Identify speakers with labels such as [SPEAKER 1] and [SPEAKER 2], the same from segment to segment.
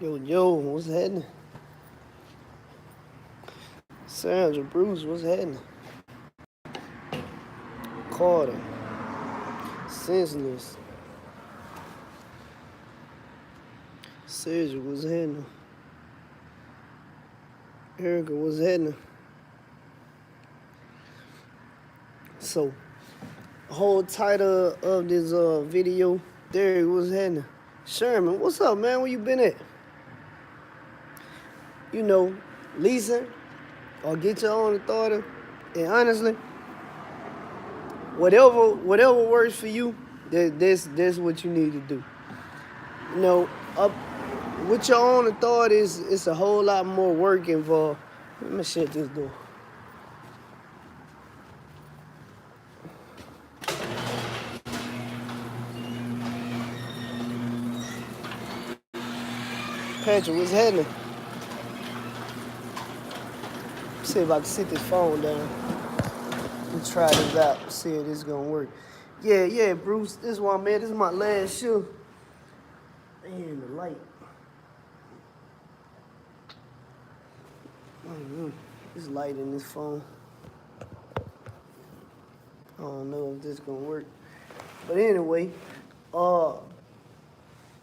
[SPEAKER 1] Yo, what's happening? Sandra, Bruce, what's happening? Carter, Senseless, Cedric, what's happening? Erica, what's happening? So, whole title of this video, Derek, what's happening? Sherman, what's up, man? Where you been at? You know, leasing or get your own authority. And honestly, whatever works for you, that's what you need to do. You know, up with your own authority, it's a whole lot more work involved. Let me shut this door. Patrick, what's happening? See if I can sit this phone down and try this out. See if this is gonna work. Yeah, Bruce. This one, man. This is my last show. Man, the light. This light in this phone. I don't know if this gonna work. But anyway,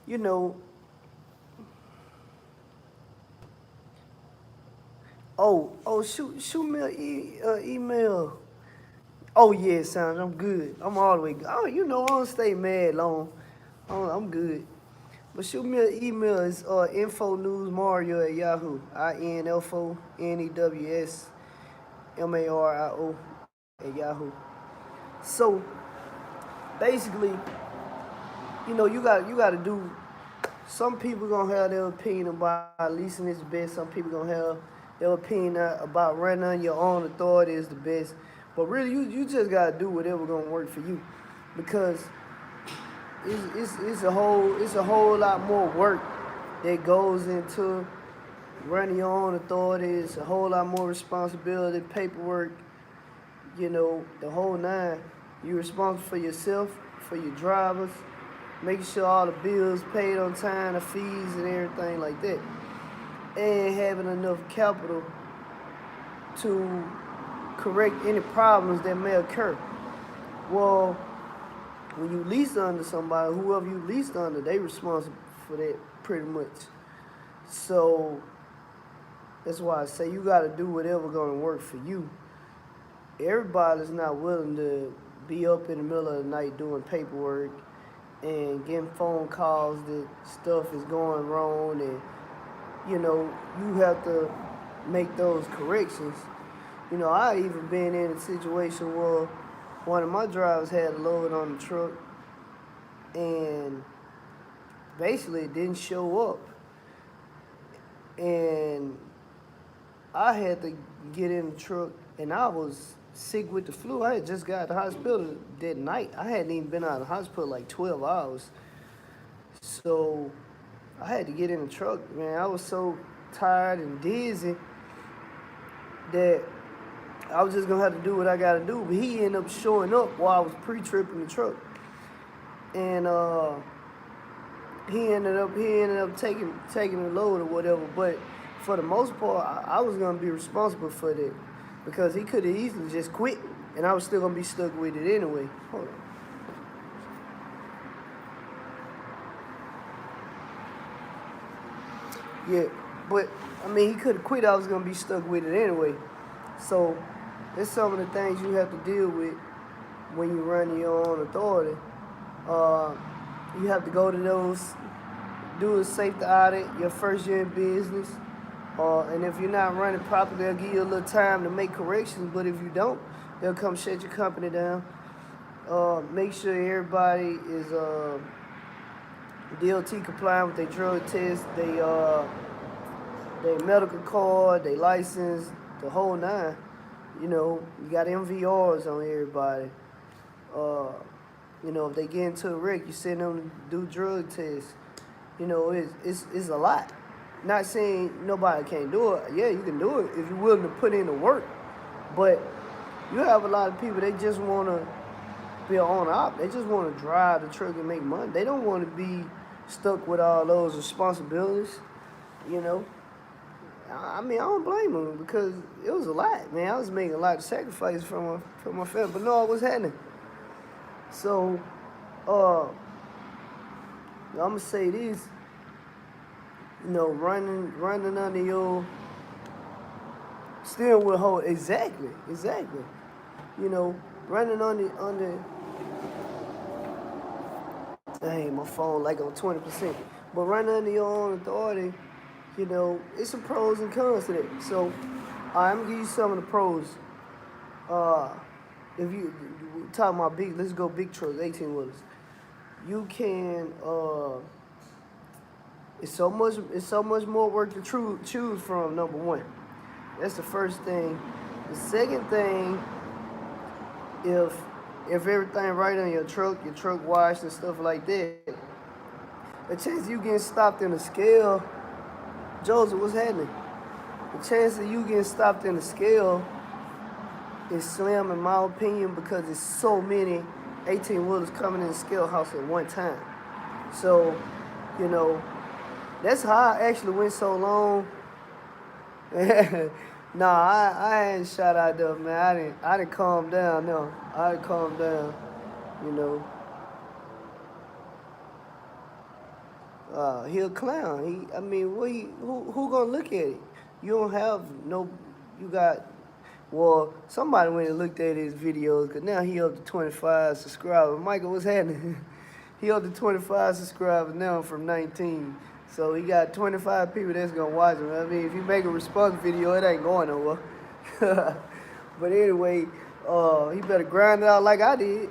[SPEAKER 1] you know. Shoot me an email. Oh yeah, sounds. I'm good. I'm all the way. Oh, I don't stay mad long. I'm good. But shoot me an email. It's infonewsmario@yahoo. INFONEWSMARIO@yahoo. So basically, you got to do. Some people gonna have their opinion about leasing is the best. Some people gonna have their opinion about running on your own authority is the best. But really, you just gotta do whatever gonna work for you, because it's a whole lot more work that goes into running your own authority. It's a whole lot more responsibility, paperwork, the whole nine. You're responsible for yourself, for your drivers, making sure all the bills paid on time, the fees and everything like that, and having enough capital to correct any problems that may occur. Well, when you lease under somebody, whoever you leased under, they responsible for that pretty much. So that's why I say you got to do whatever gonna work for you. Everybody's not willing to be up in the middle of the night doing paperwork and getting phone calls that stuff is going wrong, and you have to make those corrections. I even been in a situation where one of my drivers had a load on the truck and basically it didn't show up, and I had to get in the truck, and I was sick with the flu. I had just got out of the hospital that night. I hadn't even been out of the hospital like 12 hours. So I had to get in the truck, man. I was so tired and dizzy that I was just gonna have to do what I gotta do. But he ended up showing up while I was pre-tripping the truck, and he ended up taking the load or whatever. But for the most part, I was gonna be responsible for that, because he could have easily just quit, and I was still gonna be stuck with it anyway. Hold on. Yeah, but he could have quit. I was gonna be stuck with it anyway. So it's some of the things you have to deal with when you run your own authority. You have to go to those, do a safety audit your first year in business. And if you're not running properly, they'll give you a little time to make corrections. But if you don't, they'll come shut your company down. Make sure everybody is DOT compliant with their drug test, their medical card, their license, the whole nine. You got MVRs on everybody. If they get into a wreck, you send them to do drug tests. It's a lot. Not saying nobody can't do it. Yeah, you can do it if you're willing to put in the work. But you have a lot of people, they just want to be an owner-op. They just want to drive the truck and make money. They don't want to be stuck with all those responsibilities. you know. I mean, I don't blame him because it was a lot, man. I was making a lot of sacrifices for my family, but no, what's happening? So, I'm gonna say this, running under your steering wheel hold, exactly, you know, running under. Dang, my phone like on 20%, but running under your own authority, it's some pros and cons to that. So, I'm gonna give you some of the pros. Uh, if you talking about big, let's go big trucks, 18 wheelers. You can. It's so much more work to choose from. Number one, that's the first thing. The second thing, if everything right on your truck washed and stuff like that, the chance of you getting stopped in the scale, Joseph, what's happening? The chance of you getting stopped in the scale is slim in my opinion because there's so many 18 wheelers coming in the scale house at one time. So, you know, that's how I actually went so long. Nah, I ain't shot out there, man. I didn't calm down. No, I didn't calm down. You know, he a clown. I mean, who gonna look at it? You don't have no. You got. Well, somebody went and looked at his videos, cause now he up to 25 subscribers. Michael, what's happening? He up to 25 subscribers now from 19. So he got 25 people that's gonna watch him. I mean, if you make a response video, it ain't going nowhere. But anyway, he better grind it out like I did.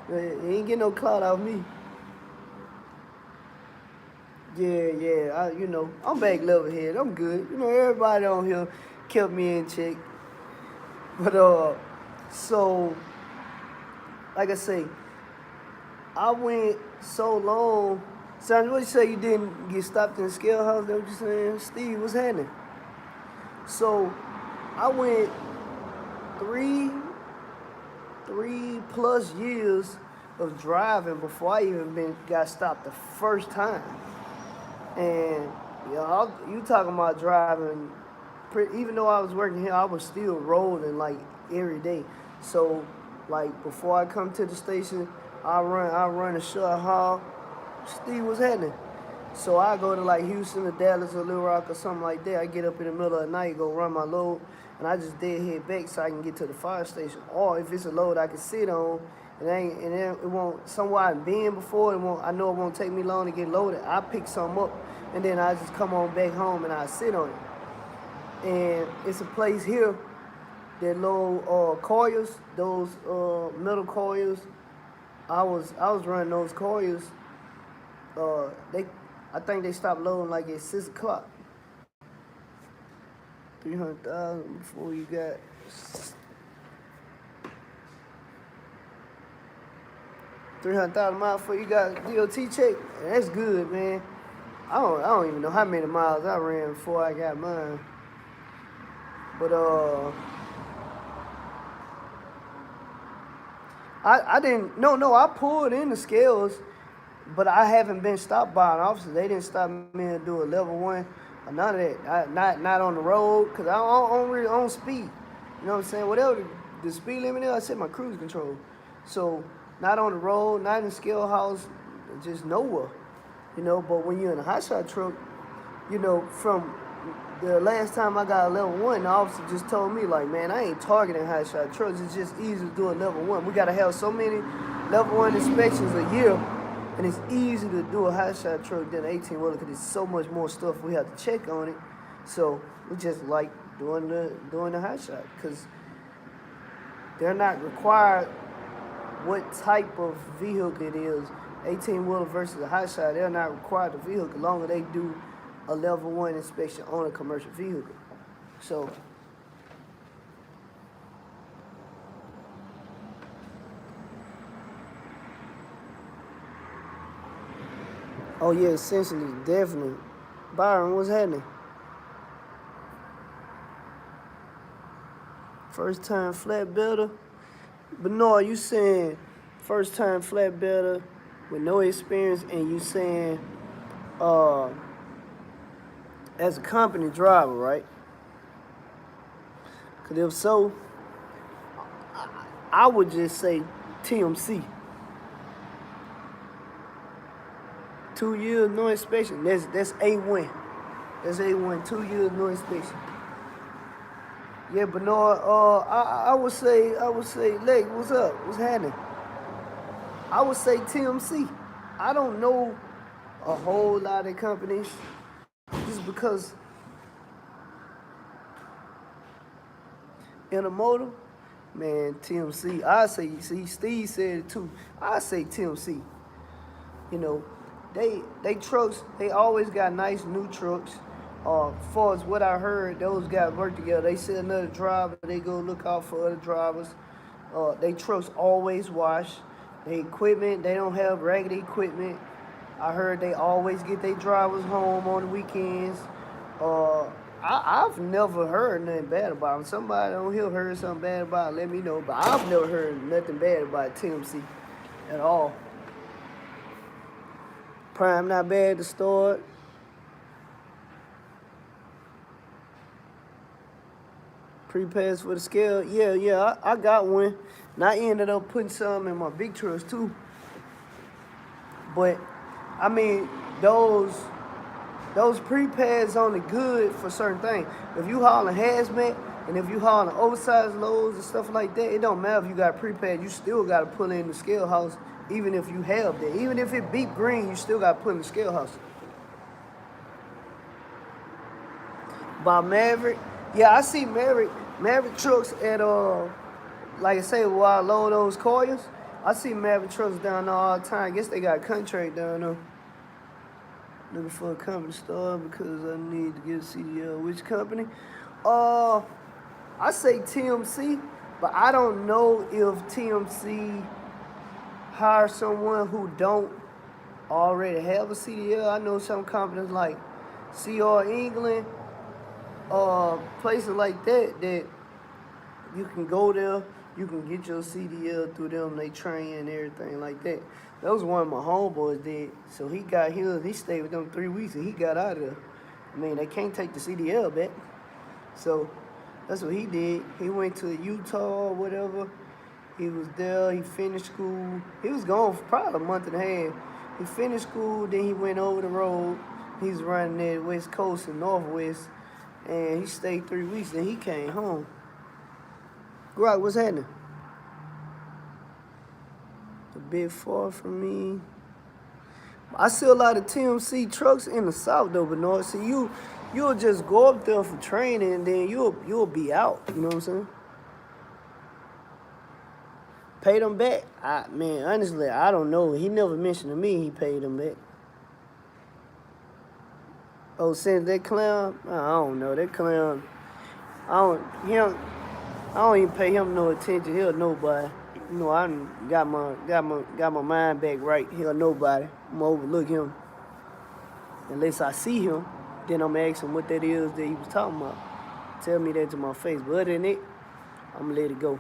[SPEAKER 1] He ain't getting no clout out of me. Yeah, I'm back level head. I'm good. Everybody on here kept me in check. But so like I say, I went so long. Son, what you say you didn't get stopped in the scale house? That what you saying? Steve, what's happening? So I went three plus years of driving before I even got stopped the first time. And you talking about driving? Even though I was working here, I was still rolling like every day. So like before I come to the station, I run a short haul. Steve, what's happening? So I go to like Houston or Dallas or Little Rock or something like that. I get up in the middle of the night, go run my load, and I just dead head back so I can get to the fire station. Or if it's a load I can sit on, and it won't somewhere I've been before. I know it won't take me long to get loaded. I pick something up, and then I just come on back home and I sit on it. And it's a place here that little coils, those metal coils. I was running those coils. I think they stopped loading like at 6 o'clock. 300,000 before you got 300,000 miles before you got DOT check. That's good, man. I don't even know how many miles I ran before I got mine. But I didn't. No, I pulled in the scales, but I haven't been stopped by an officer. They didn't stop me to do a level one or none of that. Not on the road, because I don't really on speed. You know what I'm saying? Whatever the speed limit is, I set my cruise control. So not on the road, not in the scale house, just nowhere. But when you're in a hot shot truck, from the last time I got a level one, the officer just told me, like, man, I ain't targeting hot shot trucks. It's just easy to do a level one. We got to have so many level one inspections a year, and it's easy to do a hot shot truck than an 18 wheeler because there's so much more stuff we have to check on it. So we just like doing the hot shot because they're not required what type of vehicle it is. 18 wheeler versus a hot shot, they're not required the vehicle as long as they do a level one inspection on a commercial vehicle. So oh yeah, essentially, definitely. Byron, what's happening? First time flat builder? But no, you saying first time flat builder with no experience, and you saying as a company driver, right? Because if so, I would just say TMC. 2 years no inspection. That's A1. That's A1. 2 years no inspection. Yeah, but no. I would say Leg, what's up? What's happening? I would say TMC. I don't know a whole lot of companies just because in a motor, man, TMC. I say, see, Steve said it too. I say TMC. You know, they trucks, they always got nice new trucks. Far as what I heard, those guys work together. They see another driver, they go look out for other drivers. They trucks always wash. They equipment, they don't have raggedy equipment. I heard they always get their drivers home on the weekends. I've never heard nothing bad about them. Somebody on here heard something bad about it, let me know. But I've never heard nothing bad about TMC at all. Prime not bad to start. Pre-pass for the scale. Yeah, I got one. And I ended up putting some in my big trucks too. But I mean, those pre-pads only good for certain things. If you hauling hazmat and if you hauling oversized loads and stuff like that, it don't matter if you got pre-pad. You still got to pull in the scale house, even if you have that. Even if it beep green, you still got to put in the scale house. By Maverick, yeah, I see Maverick trucks at like I say, where I load those coils. I see Maverick trucks down there all the time. I guess they got a contract down there. Looking for a company to start because I need to get a CDL. Which company? I say TMC, but I don't know if TMC hire someone who don't already have a CDL. I know some companies like CR England, places like that you can go there, you can get your CDL through them, they train you and everything like that. That was one of my homeboys did. So he got here, he stayed with them 3 weeks and he got out of there. I mean, they can't take the CDL back. So that's what he did. He went to Utah or whatever. He was there, he finished school. He was gone for probably a month and a half. He finished school, then he went over the road. He's running there West Coast and Northwest. And he stayed 3 weeks, and he came home. Grok, what's happening? A bit far from me. I see a lot of TMC trucks in the South, though, Bernard. See, you'll just go up there for training, and then you'll be out. You know what I'm saying? Pay them back? Man, honestly, I don't know. He never mentioned to me he paid them back. Oh, since that clown, I don't know. That clown, I don't even pay him no attention. He'll nobody. You know, I got my mind back right. He'll nobody. I'm gonna overlook him. Unless I see him, then I'm gonna ask him what that is that he was talking about. Tell me that to my face. But other than it, I'm gonna let it go.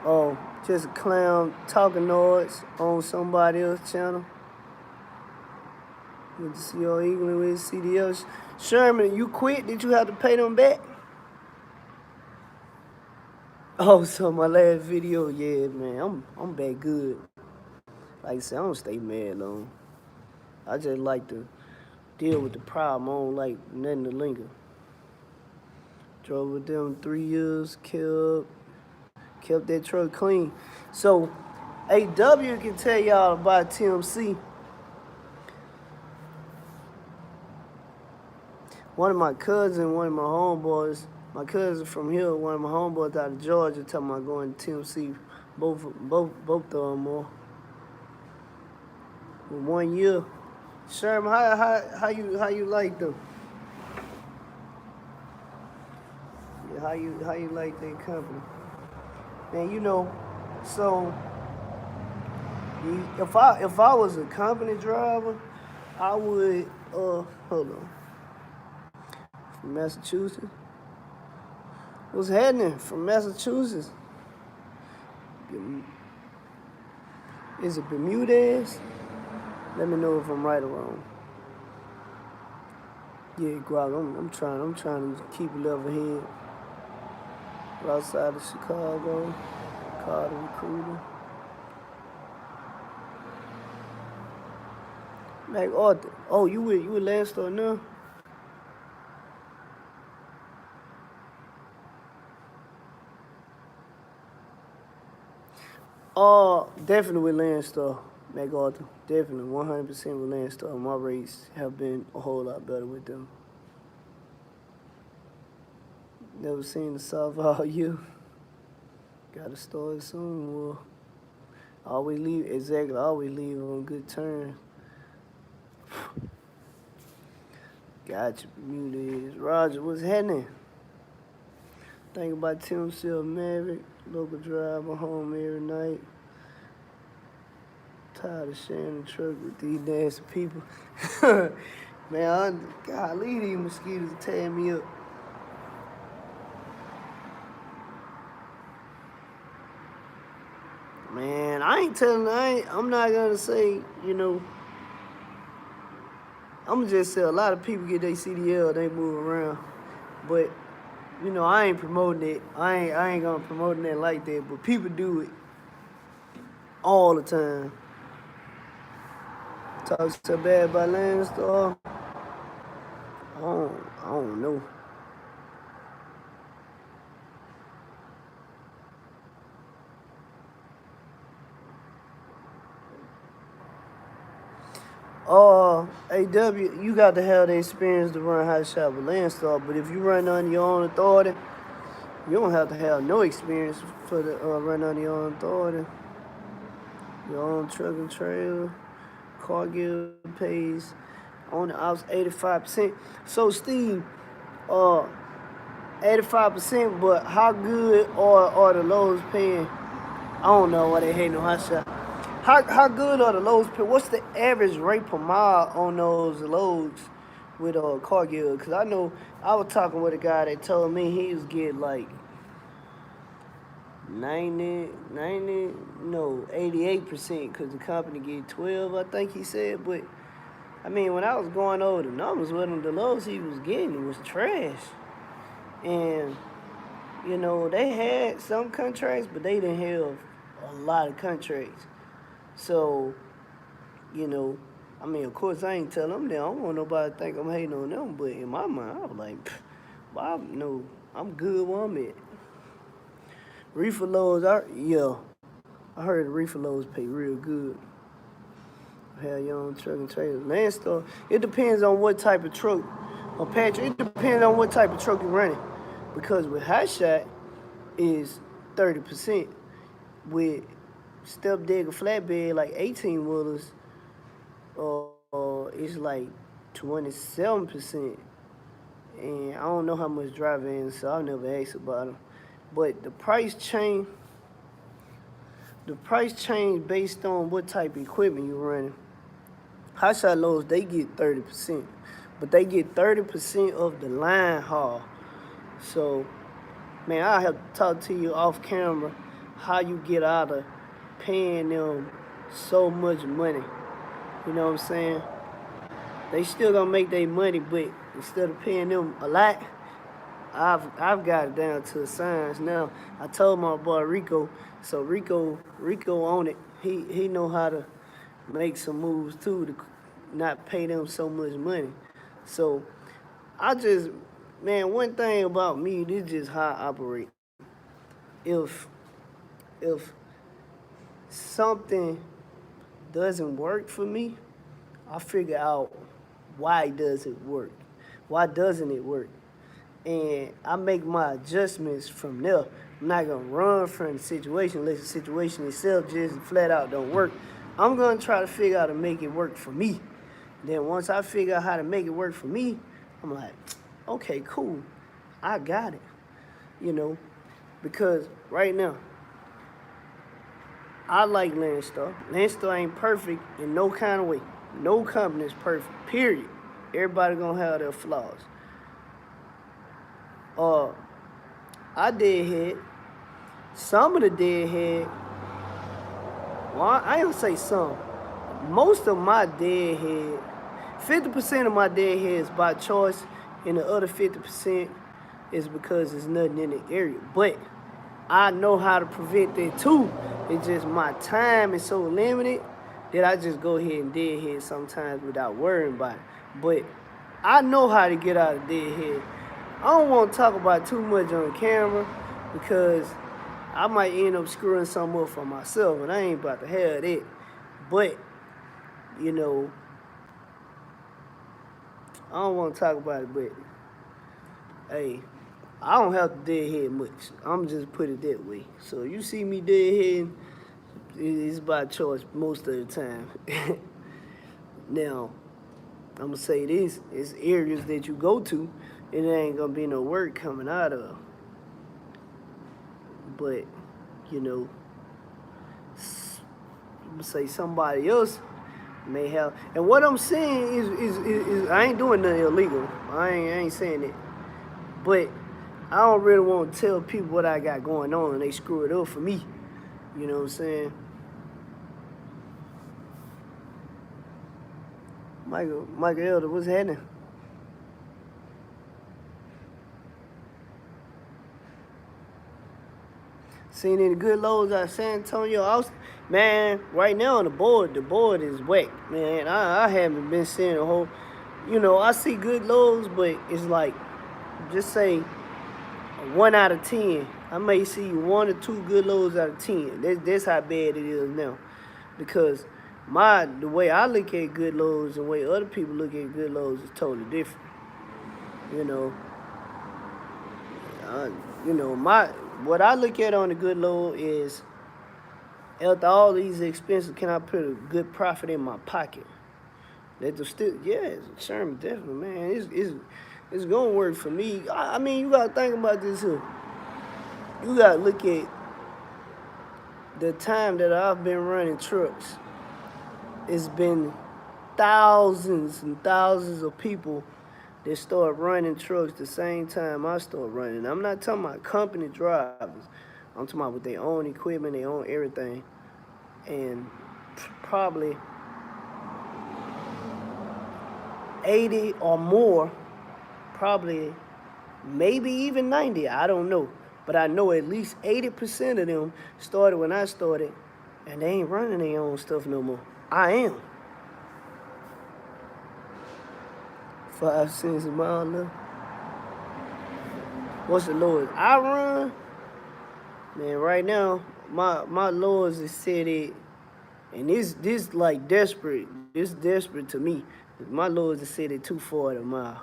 [SPEAKER 1] Oh, just a clown talking noise on somebody else's channel. Good to see y'all England with CDLs. Sherman, you quit? Did you have to pay them back? Oh, so my last video, yeah, man, I'm back good. Like I said, I don't stay mad long. I just like to deal with the problem. I don't like nothing to linger. Drove with them 3 years, kept that truck clean. So, AW can tell y'all about TMC. One of my cousins, one of my homeboys, my cousin from here, one of my homeboys out of Georgia, talking about going to TMC, both of them more. For 1 year. Sherman, how you like them? Yeah, how you like their company? Man, you know, so if I was a company driver, I would hold on. From Massachusetts. What's happening from Massachusetts? Is it Bermudez? Let me know if I'm right or wrong. Yeah, Guac, I'm trying to keep a level head. We're outside of Chicago, call the recruiter. MacArthur. Oh, you with Landstar now? Definitely with Landstar, MacArthur. Definitely, 100% with Landstar. My rates have been a whole lot better with them. Never seen the South all year. Gotta start soon. Well, always leave on good terms. Gotcha, mute is. Roger, what's happening? Think about Tim Self Maverick, local driver home every night. Tired of sharing the truck with these nasty people. Man, golly, these mosquitoes tear me up. Man, I'm not gonna say, I'm gonna just say a lot of people get their CDL, they move around. But, I ain't promoting it. I ain't gonna promote it like that, but people do it all the time. Talk so bad about Landstar. I don't know. AW, you got to have the experience to run hot shot with Landstar, but if you run on your own authority, you don't have to have no experience for the run on your own authority. Your own truck and trailer, car gear pays on the ops 85%. So Steve, uh, 85%, but how good are the loads paying? I don't know why they hating on hot shot. How good are the loads paying? What's the average rate per mile on those loads with car gear? Cause I know I was talking with a guy that told me he was getting like 90, no, 88% because the company get 12, I think he said. But, I mean, when I was going over the numbers with him, the lows he was getting was trash. And, they had some contracts, but they didn't have a lot of contracts. So, of course, I ain't tell them that. I don't want nobody to think I'm hating on them. But in my mind, I was like, well, I'm good where I'm at. Reefer loads, I heard the reefer loads pay real good. Have your own truck and trailer. Landstar, it depends on what type of truck. Or Patrick, it depends on what type of truck you're running. Because with hot shot is 30%. With step digger flatbed, like 18 wheelers, it's like 27%. And I don't know how much driving is, so I've never asked about them. But the price change based on what type of equipment you're running. Hot shot loads, they get 30%, but they get 30% of the line haul. So, man, I have to talk to you off camera how you get out of paying them so much money. You know what I'm saying? They still gonna make their money, but instead of paying them a lot, I've got it down to the science now. I told my boy Rico, so Rico on it. He know how to make some moves too to not pay them so much money. So one thing about me, this is just how I operate. If something doesn't work for me, I figure out why does it work? Why doesn't it work? And I make my adjustments from there. I'm not gonna run from the situation unless the situation itself just flat out don't work. I'm gonna try to figure out how to make it work for me. Then once I figure out how to make it work for me, I'm like, okay, cool, I got it. Because right now, I like Landstar. Landstar ain't perfect in no kind of way. No company is perfect, period. Everybody gonna have their flaws. I deadhead. Some of the deadhead, well, I ain't gonna say some. Most of my deadhead, 50% of my deadhead is by choice, and the other 50% is because there's nothing in the area. But I know how to prevent that too. It's just my time is so limited that I just go ahead and deadhead sometimes without worrying about it. But I know how to get out of deadhead. I don't want to talk about too much on camera because I might end up screwing something up for myself, and I ain't about to have that. But, you know, I don't want to talk about it, but, hey, I don't have to deadhead much. I'm just put it that way. So you see me deadheading, it's by choice most of the time. Now, I'm going to say this, it's areas that you go to, and there ain't going to be no work coming out of. But, you know, I'm going to say somebody else may have. And what I'm saying is I ain't doing nothing illegal. I ain't saying it. But I don't really want to tell people what I got going on and they screw it up for me. You know what I'm saying? Michael Elder, what's happening? Seen any good loads out of San Antonio, Austin? Man, right now on the board is whack. Man, I haven't been seeing a whole, you know, I see good loads, but it's like, just say 1 out of 10. I may see 1 or 2 good loads out of 10. That's how bad it is now. Because the way I look at good loads and the way other people look at good loads is totally different. You know, what I look at on a good load is, after all these expenses, can I put a good profit in my pocket? Sherman, definitely, man. It's gonna work for me. I mean, you gotta think about this here. You gotta look at the time that I've been running trucks. It's been thousands and thousands of people that start running trucks the same time I start running. I'm not talking about company drivers. I'm talking about with their own equipment, their own everything. And probably 80 or more, probably maybe even 90, I don't know. But I know at least 80% of them started when I started, and they ain't running their own stuff no more. I am. 5 cents a mile now. What's the lowest I run? Man, right now, my lowest is set at, and this like desperate. This desperate to me. My lowest is set at 240 a mile.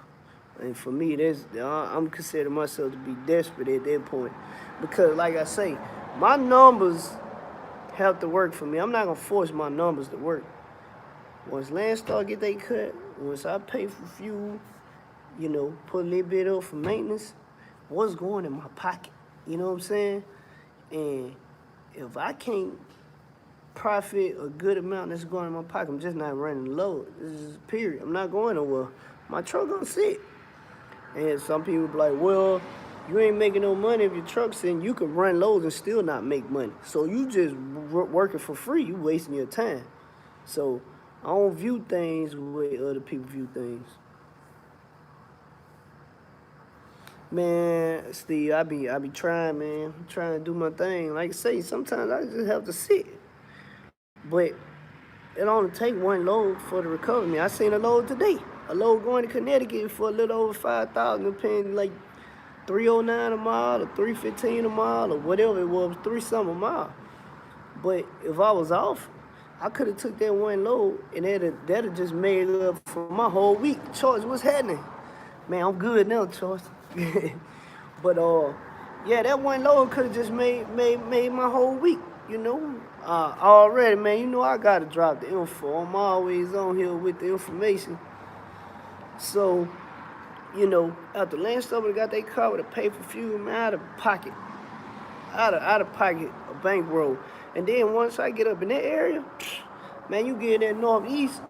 [SPEAKER 1] And for me, I'm considering myself to be desperate at that point. Because like I say, my numbers have to work for me. I'm not going to force my numbers to work. Once Landstar get they cut, once I pay for fuel, you know, put a little bit up for maintenance, what's going in my pocket? You know what I'm saying? And if I can't profit a good amount that's going in my pocket, I'm just not running low. This is period. I'm not going nowhere. My truck gonna sit. And some people be like, well, you ain't making no money if your truck's in. You can run loads and still not make money. So you just working for free. You wasting your time. So I don't view things the way other people view things. Man, Steve, I be trying, man. I'm trying to do my thing. Like I say, sometimes I just have to sit. But it only take one load for the recovery. I seen a load today. A load going to Connecticut for a little over 5,000, paying like 309 a mile or 315 a mile or whatever it was, 3-something a mile. But if I was off, I could have took that one load and that'd just made up for my whole week. Choice, what's happening? Man, I'm good now, Choice. But yeah, that one load could have just made my whole week, you know. Already, man, you know I gotta drop the info. I'm always on here with the information. So, you know, after Landstar got their car with a pay for fuel, man, out of pocket a bankroll. And then once I get up in that area, man, you get in that northeast,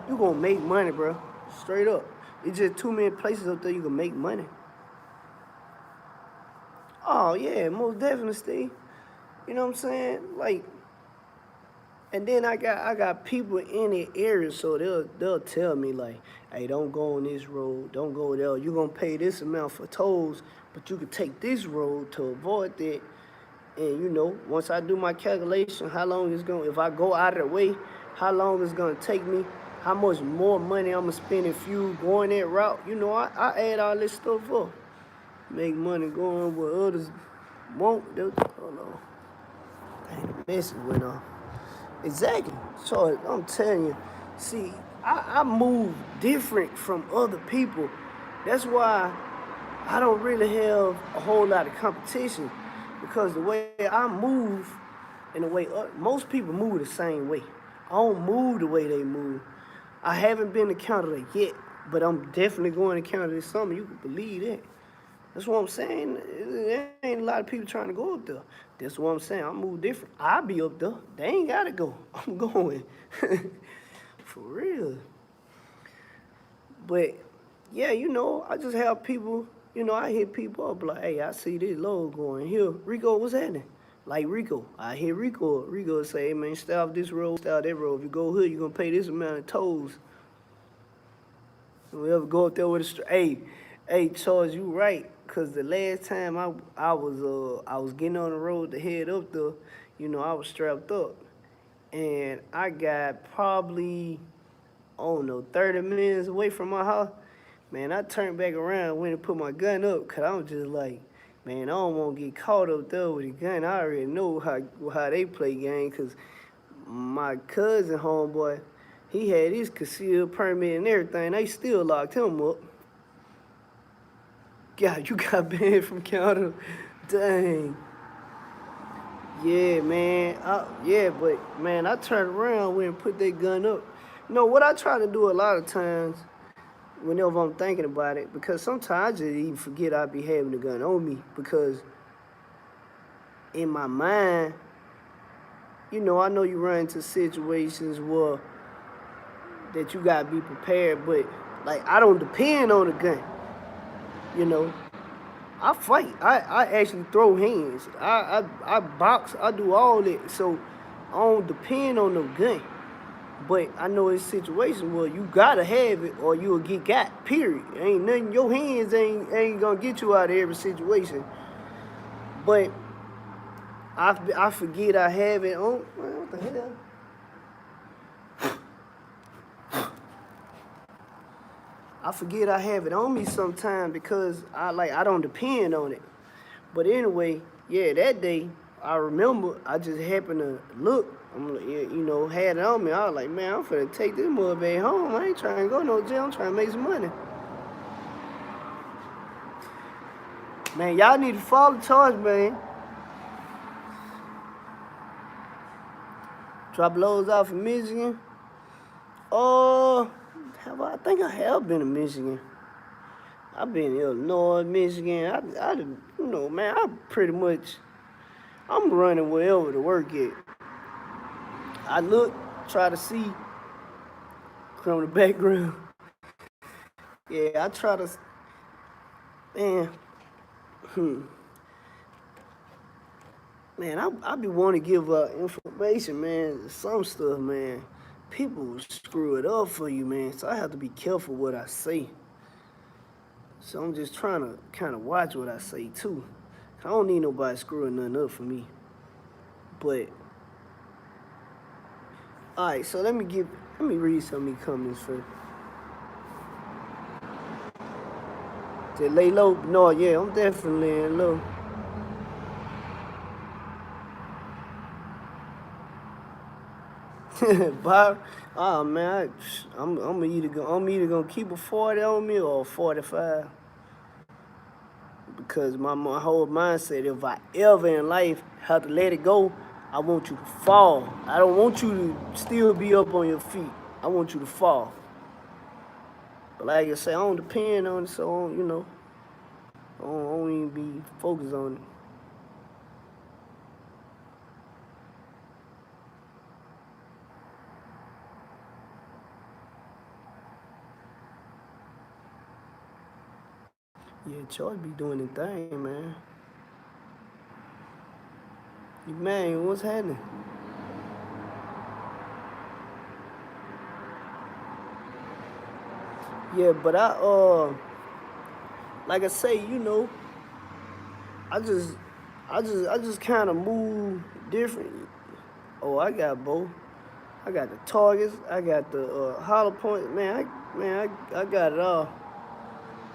[SPEAKER 1] you gonna make money, bro. Straight up. It's just too many places up there you can make money. Oh yeah, most definitely, Steve. You know what I'm saying? Like, And then I got people in the area, so they'll tell me like, hey, don't go on this road, don't go there. You're gonna pay this amount for tolls, but you could take this road to avoid that. And once I do my calculation, how long it's going, if I go out of the way, how long it's gonna take me, how much more money I'm gonna spend in fuel going that route. I add all this stuff up, make money going where others won't. Hold on, dang, the message went off. Exactly. So I'm telling you, see, I move different from other people. That's why I don't really have a whole lot of competition, because the way I move and the way most people move the same way. I don't move the way they move. I haven't been to Canada yet, but I'm definitely going to Canada this summer. You can believe that. That's what I'm saying. There ain't a lot of people trying to go up there. That's what I'm saying. I move different. I'll be up there. They ain't got to go. I'm going. For real. But, yeah, I just have people, I hit people up like, hey, I see this load going here. Rico, what's happening? Like Rico. I hit Rico. Rico say, hey, man, stay off this road, stay off that road. If you go here, you're going to pay this amount of tolls. We ever go up there with a hey, Charles, you right. Cause the last time I was getting on the road to head up there, I was strapped up, and I got probably, I don't know, 30 minutes away from my house. Man, I turned back around, went and put my gun up, cause I was just like, man, I don't want to get caught up there with a gun. I already know how they play game, cause my cousin homeboy, he had his concealed permit and everything. They still locked him up. God, you got banned from Canada. Dang. Yeah, man. But, man, I turned around, went and put that gun up. What I try to do a lot of times, whenever I'm thinking about it, because sometimes I just even forget I be having the gun on me, because in my mind, I know you run into situations where that you got to be prepared, but, like, I don't depend on the gun. I fight. I actually throw hands. I box. I do all that. So I don't depend on no gun. But I know it's situations where you gotta have it or you'll get got. Period. Ain't nothing. Your hands ain't gonna get you out of every situation. But I forget I have it on. What the hell? I forget I have it on me sometimes because I don't depend on it. But anyway, yeah, that day I remember I just happened to look. Had it on me. I was like, man, I'm finna take this mother back home. I ain't trying to go no jail. I'm trying to make some money. Man, y'all need to follow the charge, man. Drop loads off in Michigan. I think I have been to Michigan. I've been in Illinois, Michigan. Man, I'm running wherever to work at. I look, try to see criminal background. Yeah, I try to, man, man, I be wanting to give information, man, some stuff, man. People screw it up for you, man, so I have to be careful what I say. So I'm just trying to kind of watch what I say, too. I don't need nobody screwing nothing up for me. But, all right, so let me read some of these comments first. Did lay low? No, yeah, I'm definitely laying low. Bob, oh man, I'm either gonna keep a 40 on me or a 45. Because my whole mindset, if I ever in life have to let it go, I want you to fall. I don't want you to still be up on your feet. I want you to fall. But like I say, I don't depend on it, so I don't even be focused on it. Yeah, Charlie be doing the thing, man. Man, what's happening? Yeah, but like I say, I just, I just kind of move different. Oh, I got both. I got the targets. I got the hollow point. I got it all.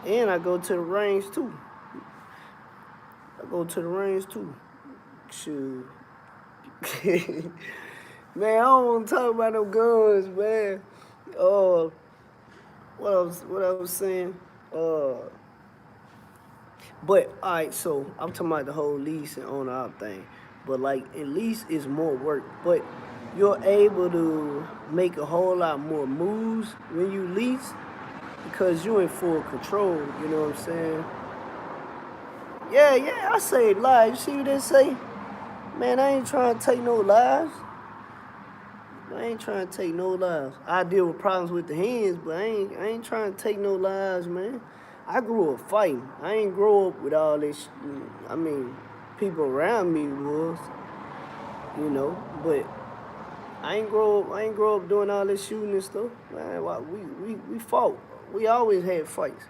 [SPEAKER 1] And I go to the range too. I go to the range too. Shoot. Man, I don't want to talk about no guns, man. Uh, what I was saying? Uh, but all right, so I'm talking about the whole lease and owner out thing. But like, in lease is more work, but you're able to make a whole lot more moves when you lease because you're in full control. You know what I'm saying? Yeah, yeah. I say live. You see what they say? Man, I ain't trying to take no lives. I ain't trying to take no lives. I deal with problems with the hands, but I ain't trying to take no lives, man. I grew up fighting. I ain't grow up with all this. I mean, people around me was, but I ain't grow up doing all this shooting and stuff. Man, we fought. We always had fights.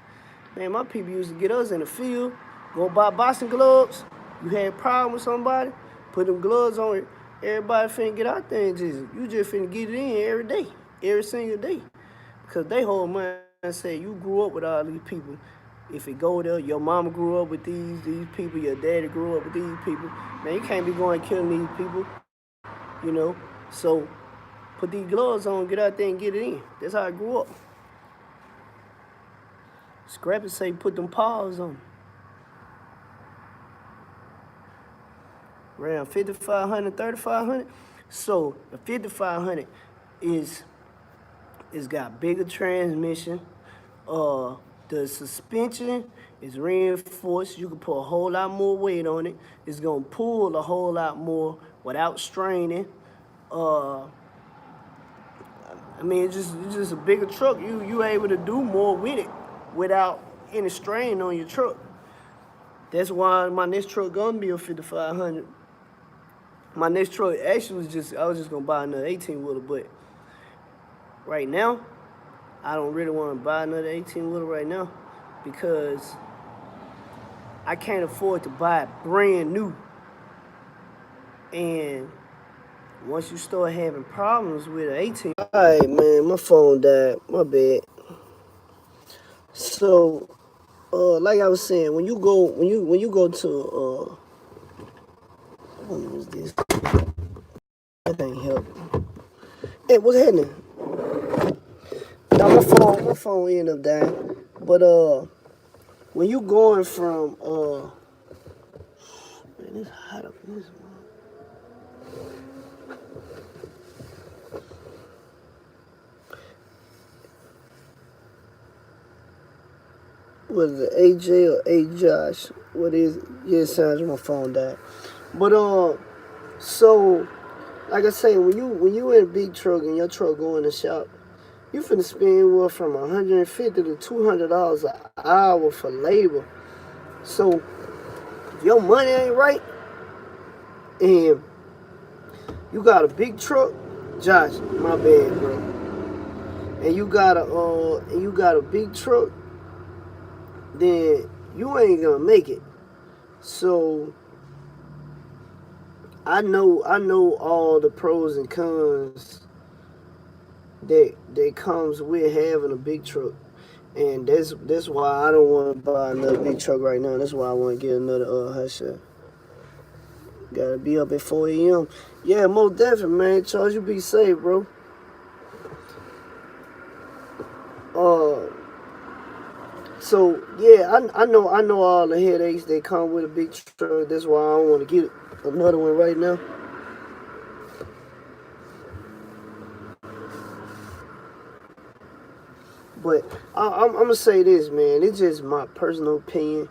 [SPEAKER 1] Man, my people used to get us in the field, go buy boxing gloves. You had a problem with somebody, put them gloves on it. Everybody finna get out there and you just finna get it in every day, every single day. Because they whole mindset, you grew up with all these people. If it go there, your mama grew up with these people, your daddy grew up with these people. Man, you can't be going killing these people, you know. So put these gloves on, get out there and get it in. That's how I grew up. Scrappy say put them paws on. Around 5500, 3500. So the 5500 is got bigger transmission. The suspension is reinforced. You can put a whole lot more weight on it. It's gonna pull a whole lot more without straining. Uh, I mean, it's just a bigger truck. You able to do more with it without any strain on your truck. That's why my next truck gonna be a 5500. My next truck actually I was just gonna buy another 18 wheeler, but right now I don't really want to buy another 18 wheeler right now because I can't afford to buy it brand new. And once you start having problems with an 18, all right, man, my phone died. My bad. So, like I was saying, when you go to what is this? That ain't help. Hey, what's happening? Now my phone ended up dying. But when you going from man, it's hot up in this one. What is it, AJ or A Josh? What is it? Yeah, it sounds like my phone died. But so like I say, when you in a big truck and your truck go in the shop, you finna spend what from $150 to $200 an hour for labor. So if your money ain't right and you got a big truck, Josh, my bad, bro. And you got a big truck, then you ain't gonna make it. So I know all the pros and cons that comes with having a big truck. And that's why I don't want to buy another big truck right now. That's why I want to get another hot shot. Gotta be up at 4 a.m. Yeah, most definitely, man. Charles, you be safe, bro. So yeah, I know all the headaches that come with a big truck. That's why I don't want to get another one right now. But I'm gonna say this, man. It's just my personal opinion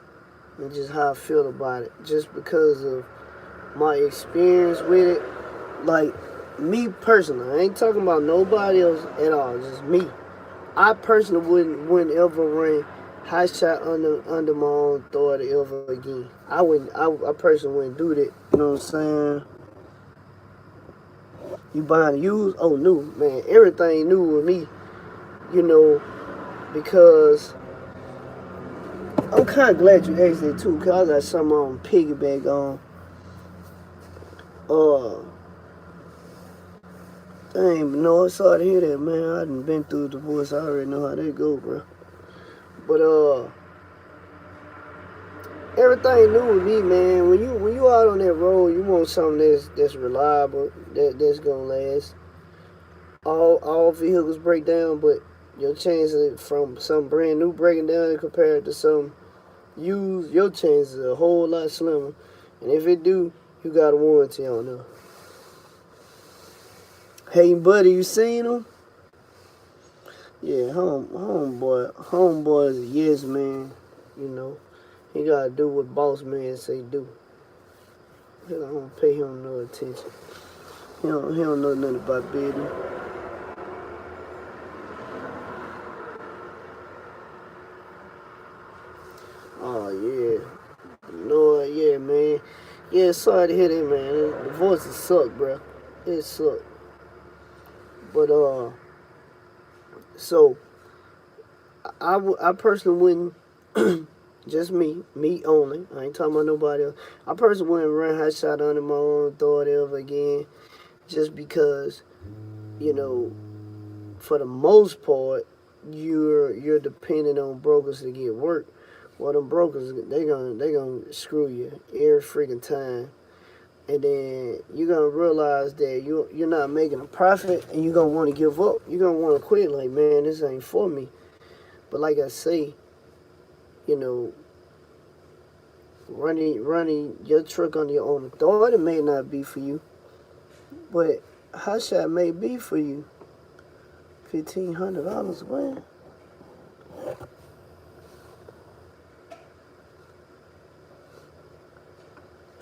[SPEAKER 1] and just how I feel about it. Just because of my experience with it. Like, me personally, I ain't talking about nobody else at all. Just me. I personally wouldn't ever run high shot under my own authority ever again. I personally wouldn't do that. You know what I'm saying? You buying used? Oh, new, man. Everything new with me. You know, because I'm kind of glad you asked that too, because I got something on piggyback on. Uh, Dang, no, sorry to hear that, man. I done been through a divorce. I already know how that go, bro. But everything new with me, man. When you out on that road, you want something that's reliable, that's gonna last. All vehicles break down, but your chances from some brand new breaking down compared to some used, your chances are a whole lot slimmer. And if it do, you got a warranty on them. Hey, buddy, you seen them? Yeah, homeboy is a yes man. You know, he gotta do what boss man say do. I don't pay him no attention. He don't know nothing about business. Oh yeah, no, yeah, man. Yeah, sorry to hear that, man. The voices suck, bro. It suck. But so I personally wouldn't. Just me only. I ain't talking about nobody else. I personally wouldn't run hot shot under my own authority ever again, just because, you know, for the most part, you're dependent on brokers to get work. Well, them brokers they gonna screw you every freaking time, and then you're gonna realize that you're not making a profit, and you're gonna want to give up. You're gonna want to quit. Like, man, this ain't for me. But like I say, you know, running your truck on your own authority may not be for you, but hot shot may be for you. $1,500, man.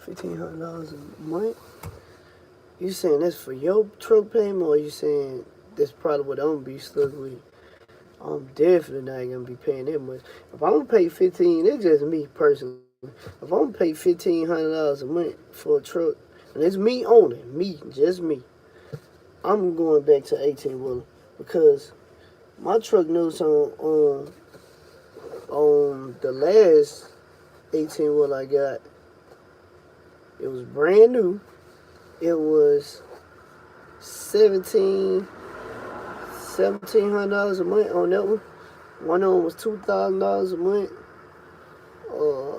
[SPEAKER 1] $1,500 a month. You saying that's for your truck payment, or you saying that's probably what I'm gonna be stuck with? I'm definitely not gonna be paying that much. If I'm gonna pay 15, it's just me personally. If I'm gonna pay $1,500 a month for a truck, and it's me only, just me, I'm going back to 18 wheeler, because my truck notes on the last 18 wheeler I got, it was brand new. It was $1,700 a month on that one. One of them was $2,000 a month. I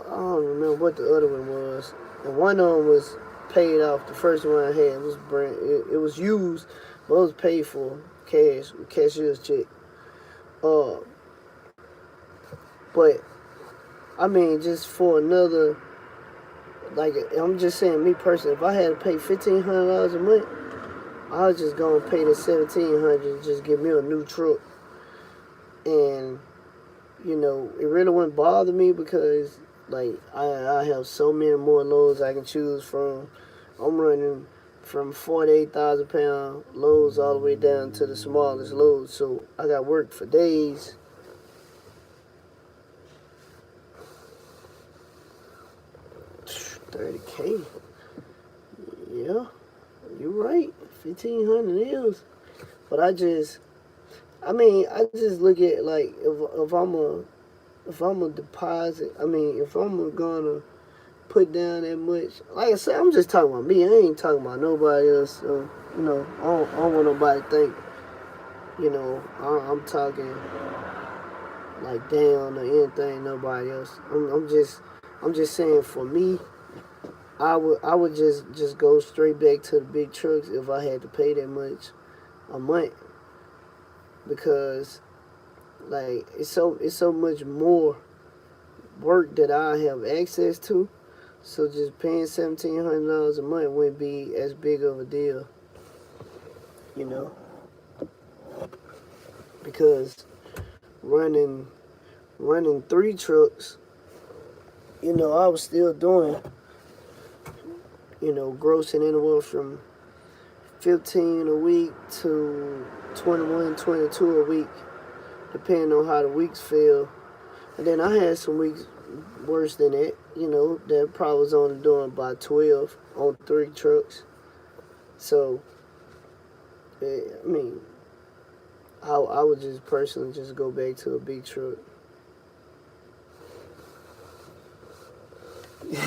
[SPEAKER 1] don't remember what the other one was. And one of them was paid off. The first one I had was it was used, but it was paid for cash, cashier's check. But I mean, just for another, like, I'm just saying, me personally, if I had to pay $1,500 a month, I was just gonna pay the $1,700 and just give me a new truck. And you know, it really wouldn't bother me, because like I have so many more loads I can choose from. I'm running from 48,000-pound loads all the way down to the smallest loads, so I got work for days. $30K. Yeah, you're right. 1,500 is. But I just look at, like, if I'm a deposit. I mean, if I'm gonna put down that much, like I said, I'm just talking about me. I ain't talking about nobody else. So, you know, I don't want nobody to think, you know, I'm talking like down or anything. Nobody else. I'm just saying, for me, I would just go straight back to the big trucks if I had to pay that much a month, because like it's so much more work that I have access to. So just paying $1,700 a month wouldn't be as big of a deal, you know, because running 3 trucks, you know, I was still doing, you know, grossing anywhere from 15 a week to 21, 22 a week, depending on how the weeks fell. And then I had some weeks worse than that, you know, that probably was only doing about 12 on 3 trucks. So, I mean, I would just personally just go back to a big truck.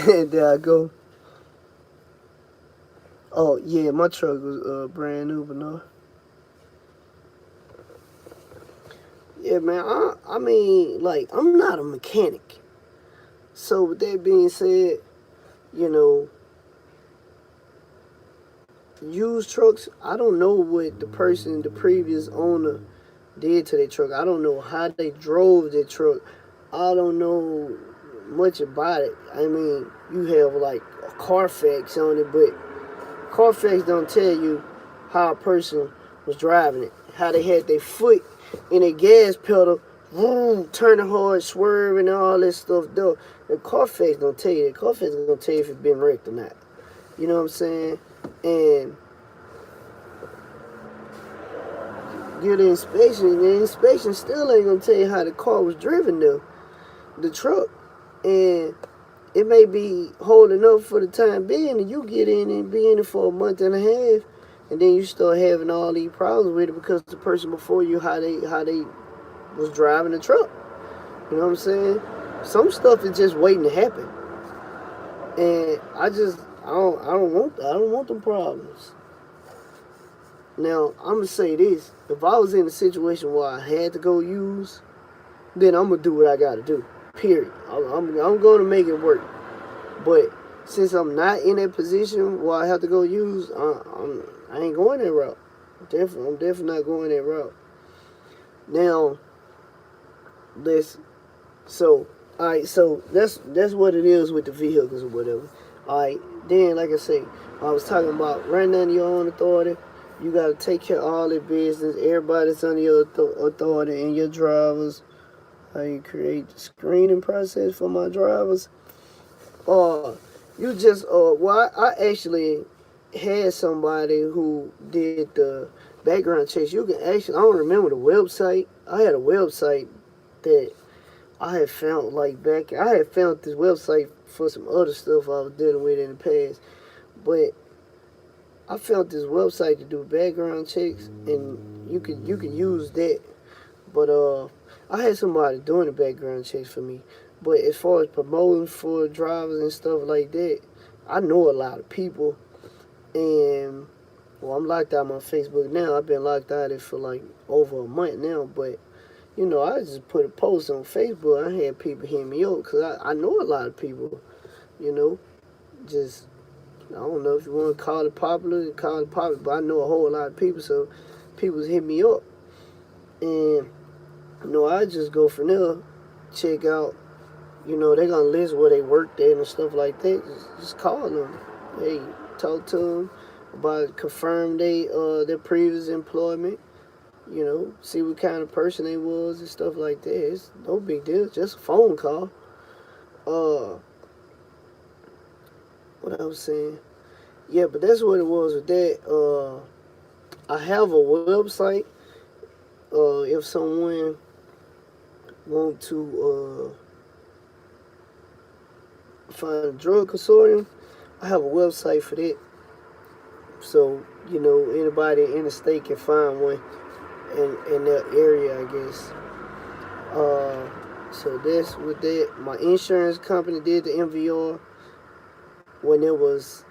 [SPEAKER 1] There I go. Oh yeah, my truck was brand new, but no. Yeah, man. I mean, like, I'm not a mechanic. So with that being said, you know, used trucks, I don't know what the previous owner did to their truck. I don't know how they drove their truck. I don't know much about it. I mean, you have like a Carfax on it, but Carfax don't tell you how a person was driving it. How they had their foot in a gas pedal, vroom, turning hard, swerving, and all this stuff. Though the Carfax don't tell you that. Carfax gonna tell you if it's been wrecked or not. You know what I'm saying? And get the inspection still ain't gonna tell you how the car was driven though. The truck. And it may be holding up for the time being, and you get in and be in it for a month and a half, and then you start having all these problems with it because the person before you, how they was driving the truck. You know what I'm saying? Some stuff is just waiting to happen, and I don't want them problems. Now I'm gonna say this: if I was in a situation where I had to go use, then I'm gonna do what I gotta do. Period. I'm going to make it work. But since I'm not in that position where I have to go use, I ain't going that route. I'm definitely not going that route. Now, so all right, so that's what it is with the vehicles or whatever. All right, then like I say, I was talking about running under your own authority. You got to take care of all the business. Everybody's under your authority and your drivers. How you create the screening process for my drivers. You just well, I actually had somebody who did the background checks. You can actually, I don't remember the website. I had a website that I had found like back. I had found this website for some other stuff I was dealing with in the past, but I found this website to do background checks, and you can use that. But I had somebody doing the background checks for me. But as far as promoting for drivers and stuff like that, I know a lot of people. And, well, I'm locked out on my Facebook now. I've been locked out of it for like over a month now. But, you know, I just put a post on Facebook. I had people hit me up because I know a lot of people, you know. Just, I don't know if you want to call it popular, but I know a whole lot of people. So people hit me up. And, you know, I just go from there, check out, you know, they're going to list where they work at and stuff like that. Just call them. Hey, talk to them about confirm their previous employment. You know, see what kind of person they was and stuff like that. It's no big deal. It's just a phone call. What I was saying. Yeah, but that's what it was with that. I have a website. If someone want to find a drug consortium, I have a website for that. So, you know, anybody in the state can find one in their area, I guess. So that's with that. My insurance company did the MVR when it was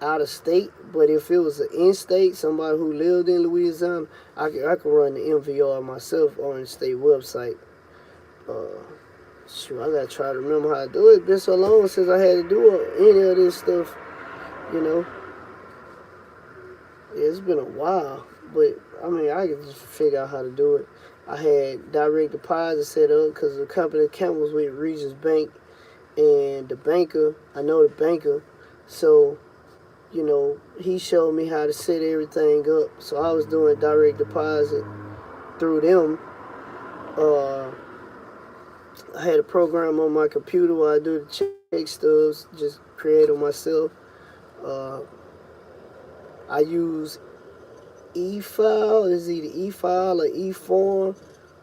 [SPEAKER 1] out of state, but if it was an in-state, somebody who lived in Louisiana, I could run the MVR myself on the state website. Shoot, I gotta try to remember how to do it. It's been so long since I had to do any of this stuff, you know. Yeah, it's been a while, but I mean, I could just figure out how to do it. I had direct deposit set up because the company account was with Regis Bank, and the banker, I know the banker, so, you know, he showed me how to set everything up. So I was doing direct deposit through them. I had a program on my computer where I do the check stubs, just create them myself. I use e-file, it's either e-file or e-form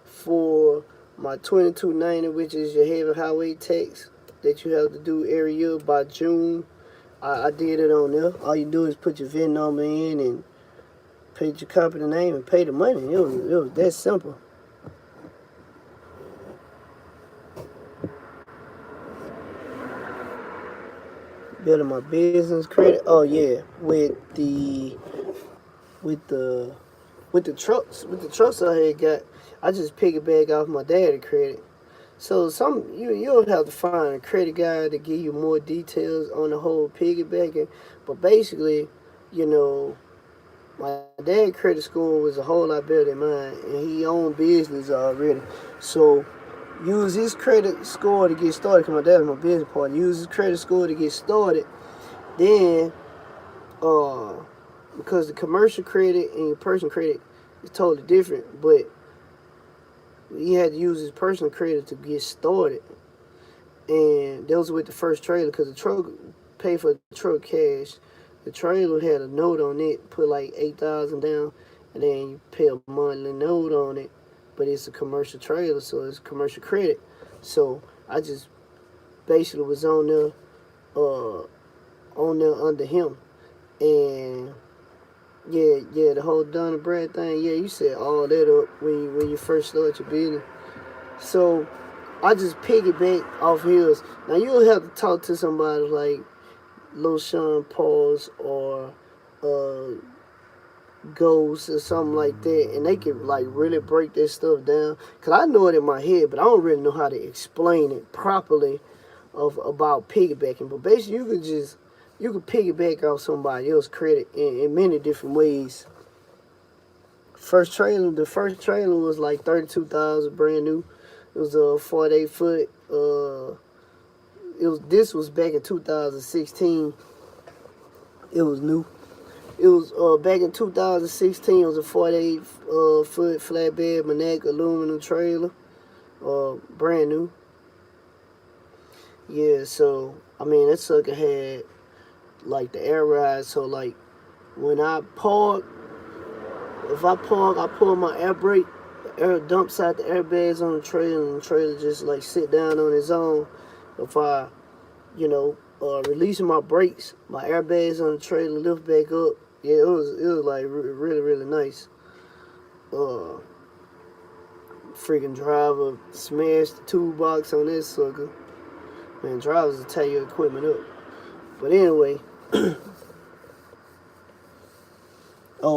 [SPEAKER 1] for my 2290, which is your heavy highway tax that you have to do every year by June. I did it on there. All you do is put your VIN number in, and Pay your company name and pay the money. It was that simple. Building my business credit. Oh yeah, with the with the trucks I had got, I just piggyback off my daddy credit. So you'll have to find a credit guy to give you more details on the whole piggybacking. But basically, you know, my dad's credit score was a whole lot better than mine, and he owned business already. So use his credit score to get started. Cause my dad was my business partner. Use his credit score to get started. Then, uh, because the commercial credit and your personal credit is totally different, but he had to use his personal credit to get started. And that was with the first trailer because the truck paid for the truck cash. The trailer had a note on it, put like 8,000 down, and then you pay a monthly note on it. But it's a commercial trailer, so it's commercial credit. So I just basically was uh, on there under him, and yeah, the whole Dun and Brad thing. Yeah, you set all that up when you first start your business. So I just piggyback off his. Now you'll have to talk to somebody like Lil Sean Pauls or uh, Ghost or something like that, and they can like really break that stuff down. Cause I know it in my head, but I don't really know how to explain it properly of about piggybacking. But basically, you could piggyback off somebody else's credit in many different ways. The first trailer was like 32,000, brand new. It was a 48 foot. This was back in 2016. It was new. It was back in 2016. It was a 48 foot flatbed Manek aluminum trailer, brand new. Yeah, so I mean that sucker had like the air ride. So like when I park, if I park, I pull my air brake. The air dumps out the airbags on the trailer, and the trailer just like sit down on its own. If I, releasing my brakes, my airbags on the trailer lift back up. Yeah, it was like really nice. Uh, Freaking driver smashed the toolbox on this sucker. Man, drivers will tear your equipment up. But anyway,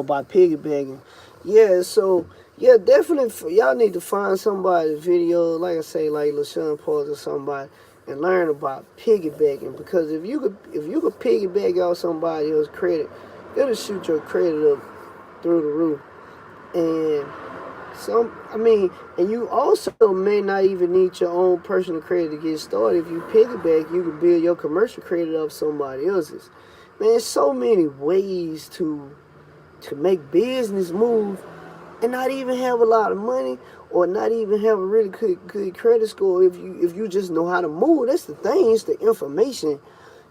[SPEAKER 1] by piggybacking. Yeah, so yeah, definitely y'all need to find somebody's video, like I say, like LaShawn Paul or somebody, and learn about piggybacking. Because if you could piggyback off somebody else's credit, it'll shoot your credit up through the roof. And and you also may not even need your own personal credit to get started. If you piggyback, you can build your commercial credit off somebody else's. Man, there's so many ways to make business move and not even have a lot of money or not even have a really good credit score if you just know how to move. That's the thing, it's the information.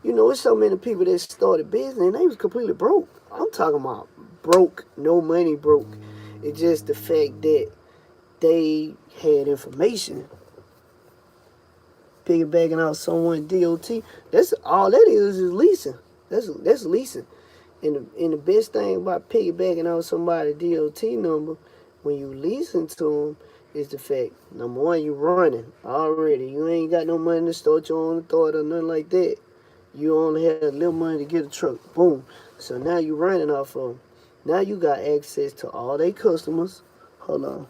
[SPEAKER 1] It's so many people that started business and they was completely broke. I'm talking about broke, no money broke. It's just the fact that they had information. Piggybacking out someone DOT, that's all that is leasing. That's leasing. And the best thing about piggybacking out somebody's DOT number when you leasing to them is the fact, number one, you running already. You ain't got no money to start your own thought or nothing like that. You only had a little money to get a truck. Boom. So now you running off of them. Now you got access to all their customers. Hold on.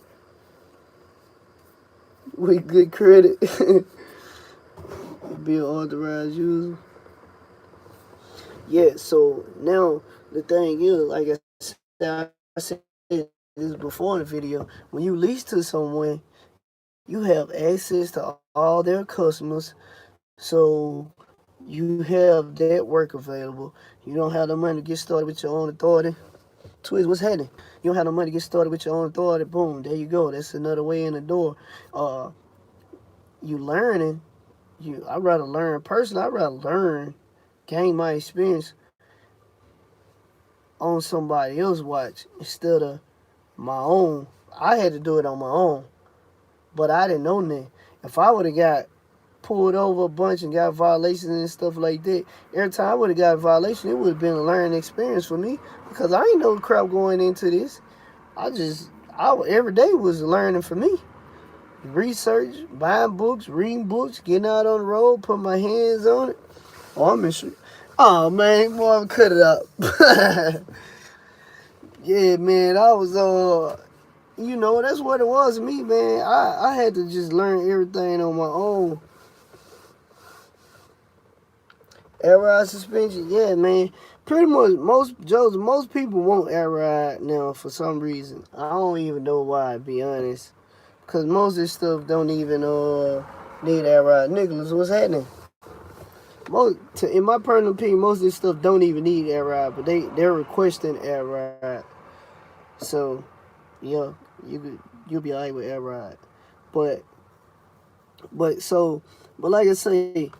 [SPEAKER 1] With good credit. Be an authorized user. Yeah, so now the thing is, like I said this before in the video, when you lease to someone, you have access to all their customers. So you have that work available. You don't have the money to get started with your own authority. Twiz, what's happening? You don't have no money to get started with your own authority. Boom, there you go. That's another way in the door. You learning. I'd rather learn personally. I'd rather learn, gain my experience on somebody else's watch instead of my own. I had to do it on my own, but I didn't know that. If I would have got pulled over a bunch and got violations and stuff like that. Every time I would have got a violation, it would have been a learning experience for me because I ain't no crap going into this. Every day was learning for me. Research, buying books, reading books, getting out on the road, putting my hands on it. Oh, I'm in shit. Oh, man, Marvin, cut it up. Yeah, man, I was, that's what it was to me, man. I had to just learn everything on my own. Air ride suspension, yeah, man. Pretty much most people want air ride now for some reason. I don't even know why, to be honest. Cause most of this stuff don't even need air ride. Nicholas, what's happening? In my personal opinion, most of this stuff don't even need air ride, but they're requesting air ride. So, yeah, you'll be alright with air ride. But like I say,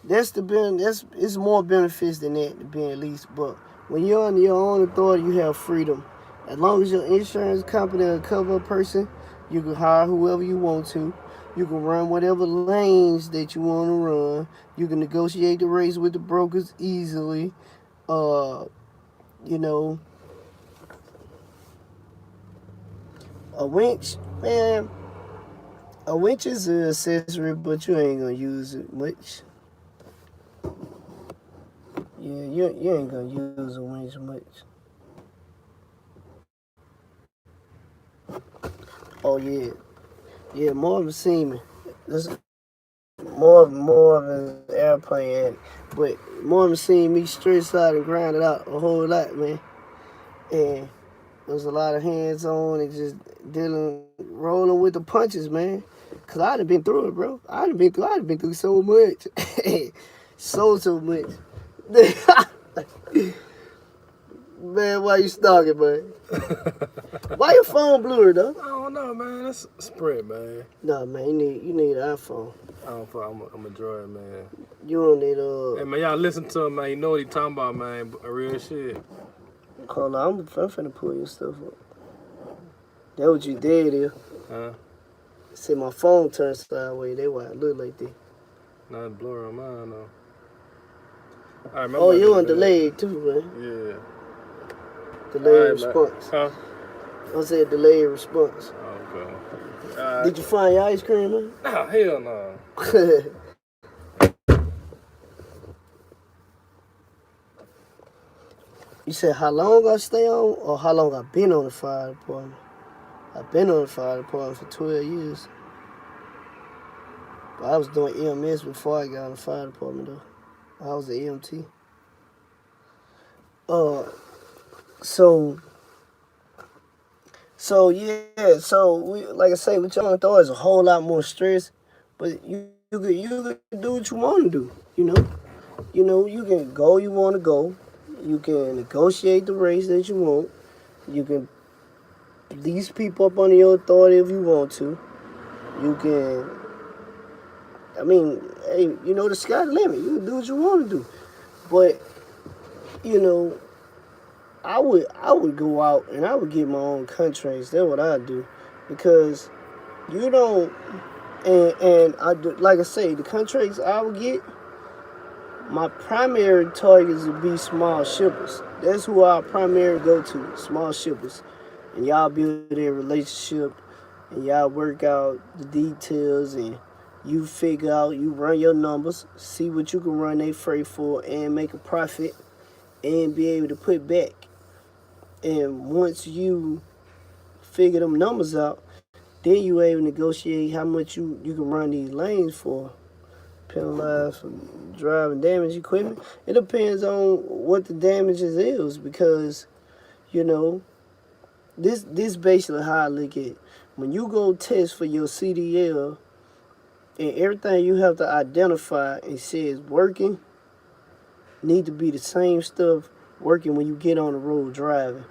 [SPEAKER 1] it's more benefits than that to being leased. But when you're on your own authority, you have freedom. As long as your insurance company will cover a person, you can hire whoever you want to. You can run whatever lanes that you want to run. You can negotiate the rates with the brokers easily. You know, a winch, man. A winch is an accessory, but you ain't gonna use it much. Yeah, you ain't gonna use a winch much. Oh yeah, yeah. Marvin seen me. This Marvin's airplane addict, but Marvin seen me stress out and grind it out a whole lot, man. And there was a lot of hands on and just rolling with the punches, man. Cause I'd have been through it, bro. I'd have been through so much, so much. Man, why you stalking, man? Why your phone blurry, though?
[SPEAKER 2] I don't know, man. That's Sprint, man.
[SPEAKER 1] Nah, man, you need an iPhone.
[SPEAKER 2] I'm a droid, man.
[SPEAKER 1] You don't need
[SPEAKER 2] Hey, man, y'all listen to him, man. You know what he talking about, man. Real shit.
[SPEAKER 1] Hold on, I'm finna pull your stuff up. That what you did here.
[SPEAKER 2] Huh?
[SPEAKER 1] See, my phone turned sideways. That's why it look like that.
[SPEAKER 2] Not blur on mine, though.
[SPEAKER 1] Oh, you on delay too, man.
[SPEAKER 2] Yeah.
[SPEAKER 1] Delayed response.
[SPEAKER 2] Huh?
[SPEAKER 1] I said delayed response.
[SPEAKER 2] Oh, okay.
[SPEAKER 1] Did you find your ice cream, man?
[SPEAKER 2] Nah, hell no.
[SPEAKER 1] You said how long I stay on or how long I've been on the fire department? I've been on the fire department for 12 years. But I was doing EMS before I got on the fire department, though. I was an EMT. Like I say, with your authority, is a whole lot more stress, but you can do what you want to do. You can go you want to go. You can negotiate the rates that you want. You can lease people up under your authority if you want to. You can. I mean, hey, the sky's the limit. You can do what you want to do, but I would go out and I would get my own contracts. That's what I do, because you don't. And I do, like I say, the contracts I would get. My primary targets would be small shippers. That's who I primary go to, small shippers, and y'all build a relationship, and y'all work out the details, and you figure out, you run your numbers, see what you can run their freight for, and make a profit, and be able to put back. And once you figure them numbers out, then you able to negotiate how much you can run these lanes for, penalized for driving damaged equipment. It depends on what the damages is, because this basically how I look at it. When you go test for your CDL, and everything you have to identify and says working need to be the same stuff working when you get on the road driving.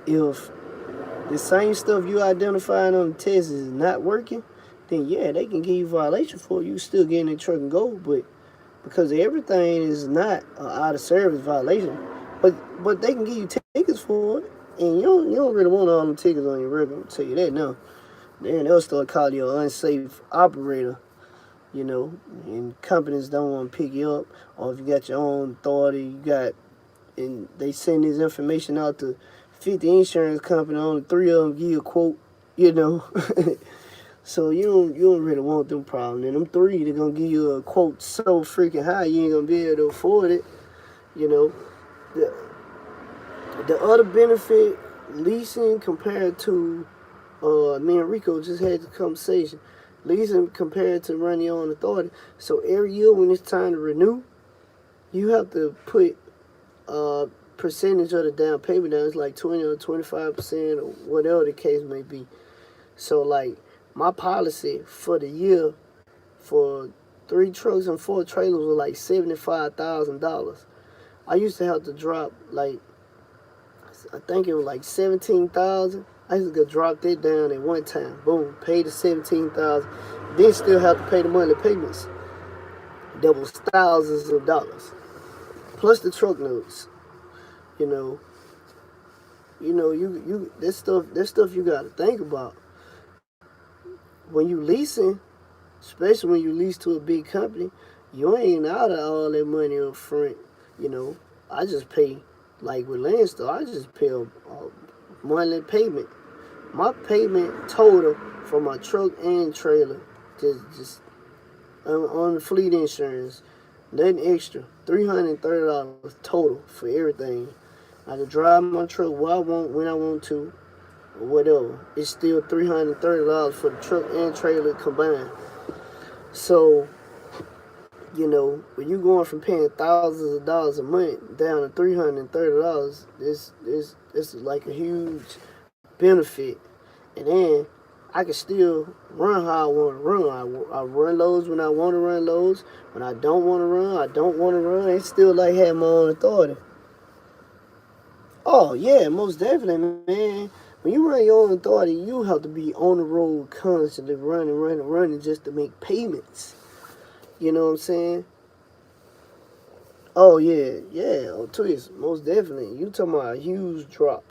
[SPEAKER 1] If the same stuff you identifying on the test is not working, then yeah, they can give you a violation for it. You still get in the truck and go, but because everything is not an out of service violation, but they can give you tickets for it, and you don't really want all them tickets on your record. I'll tell you that now. Then they'll start calling you an unsafe operator. you know, and companies don't want to pick you up, or if you got your own authority, and they send this information out to 50 insurance companies, only 3 of them give you a quote, you know. So you don't really want them problems. And them 3, they're gonna give you a quote so freaking high you ain't gonna be able to afford it, you know. The, the other benefit, leasing compared to me and Rico just had the conversation. Leasing compared to running your own authority. So every year when it's time to renew, you have to put a percentage of the down payment down. It's like 20 or 25% or whatever the case may be. So like my policy for the year for 3 trucks and 4 trailers was like $75,000. I used to have to drop like, I think it was like 17,000. I used to drop that down at one time. Boom, pay the 17,000. Then still have to pay the monthly payments. That was thousands of dollars. Plus the truck notes. You know, you that stuff you gotta think about. When you leasing, especially when you lease to a big company, you ain't out of all that money up front. You know, I just pay, like with Landstar, I just pay a monthly payment. My payment total for my truck and trailer, just on the fleet insurance, nothing extra, $330 total for everything. I can drive my truck where I want, when I want to, or whatever. It's still $330 for the truck and trailer combined. So, you know, when you going from paying thousands of dollars a month down to $330, it's like a huge benefit. And then I can still run how I want to run. I run loads when I want to run loads. When I don't want to run, I don't want to run. It's still like having my own authority. Oh, yeah, most definitely, man. When you run your own authority, you have to be on the road constantly running just to make payments. You know what I'm saying? Oh, yeah. Oh, Twist, most definitely. You talking about a huge drop.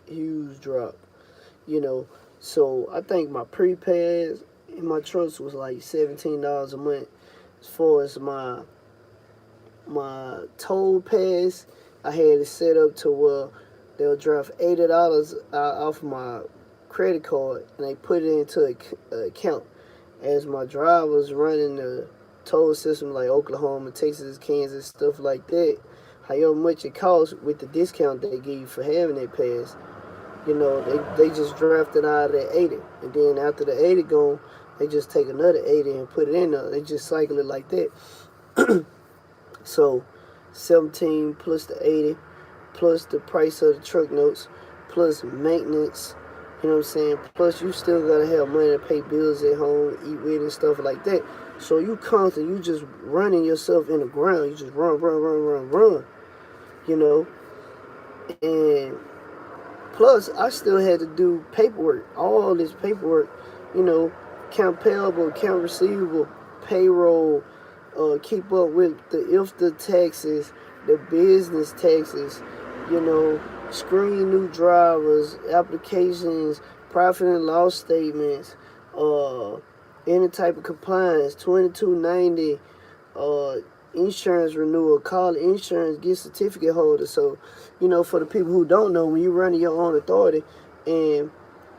[SPEAKER 1] You know, so I think my prepads in my trucks was like $17 a month. As far as my toll pass, I had it set up to where they'll drop $80 off my credit card, and they put it into an account. As my drivers running the toll system like Oklahoma, Texas, Kansas, stuff like that, however much it costs with the discount they give you for having that pass, you know, they just draft it out of that 80. And then after the 80 gone, they just take another 80 and put it in there. They just cycle it like that. So 17 plus the 80, plus the price of the truck notes, plus maintenance, you know what I'm saying? Plus you still gotta have money to pay bills at home, eat with and stuff like that. So you constantly, you just running yourself in the ground. You just run, you know? And plus, I still had to do paperwork, all this paperwork, you know, account payable, account receivable, payroll, keep up with the IFTA taxes, the business taxes, you know, screen new drivers, applications, profit and loss statements, any type of compliance, 2290, insurance renewal, call insurance, get certificate holder. So, you know, for the people who don't know, when you're running your own authority and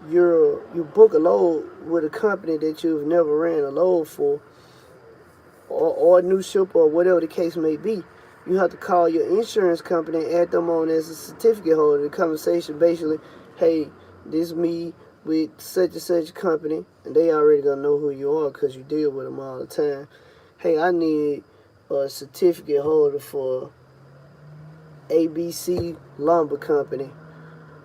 [SPEAKER 1] you book a load with a company that you've never ran a load for, or a new shipper, or whatever the case may be, you have to call your insurance company and add them on as a certificate holder. The conversation basically, hey, this is me with such and such company, and they already gonna know who you are because you deal with them all the time. Hey, I need a certificate holder for ABC Lumber Company.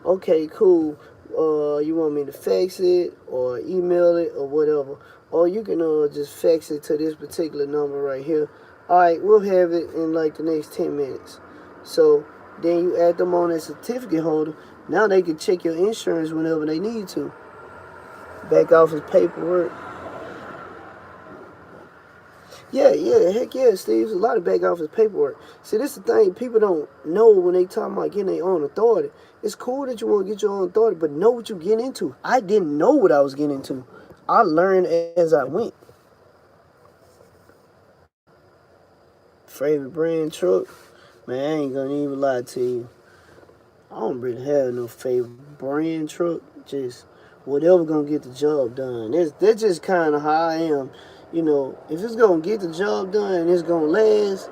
[SPEAKER 1] Okay, cool. You want me to fax it or email it or whatever, or you can just fax it to this particular number right here. All right, we'll have it in like the next 10 minutes. So then you add them on as certificate holder. Now they can check your insurance whenever they need to. Back office paperwork. Yeah, heck yeah, Steve. There's a lot of back office paperwork. See, this is the thing people don't know when they talk about getting their own authority. It's cool that you want to get your own authority, but know what you're getting into. I didn't know what I was getting into. I learned as I went. Favorite brand truck? Man, I ain't gonna even lie to you. I don't really have no favorite brand truck. Just whatever gonna get the job done. That's just kind of how I am. You know, if it's gonna get the job done and it's gonna last,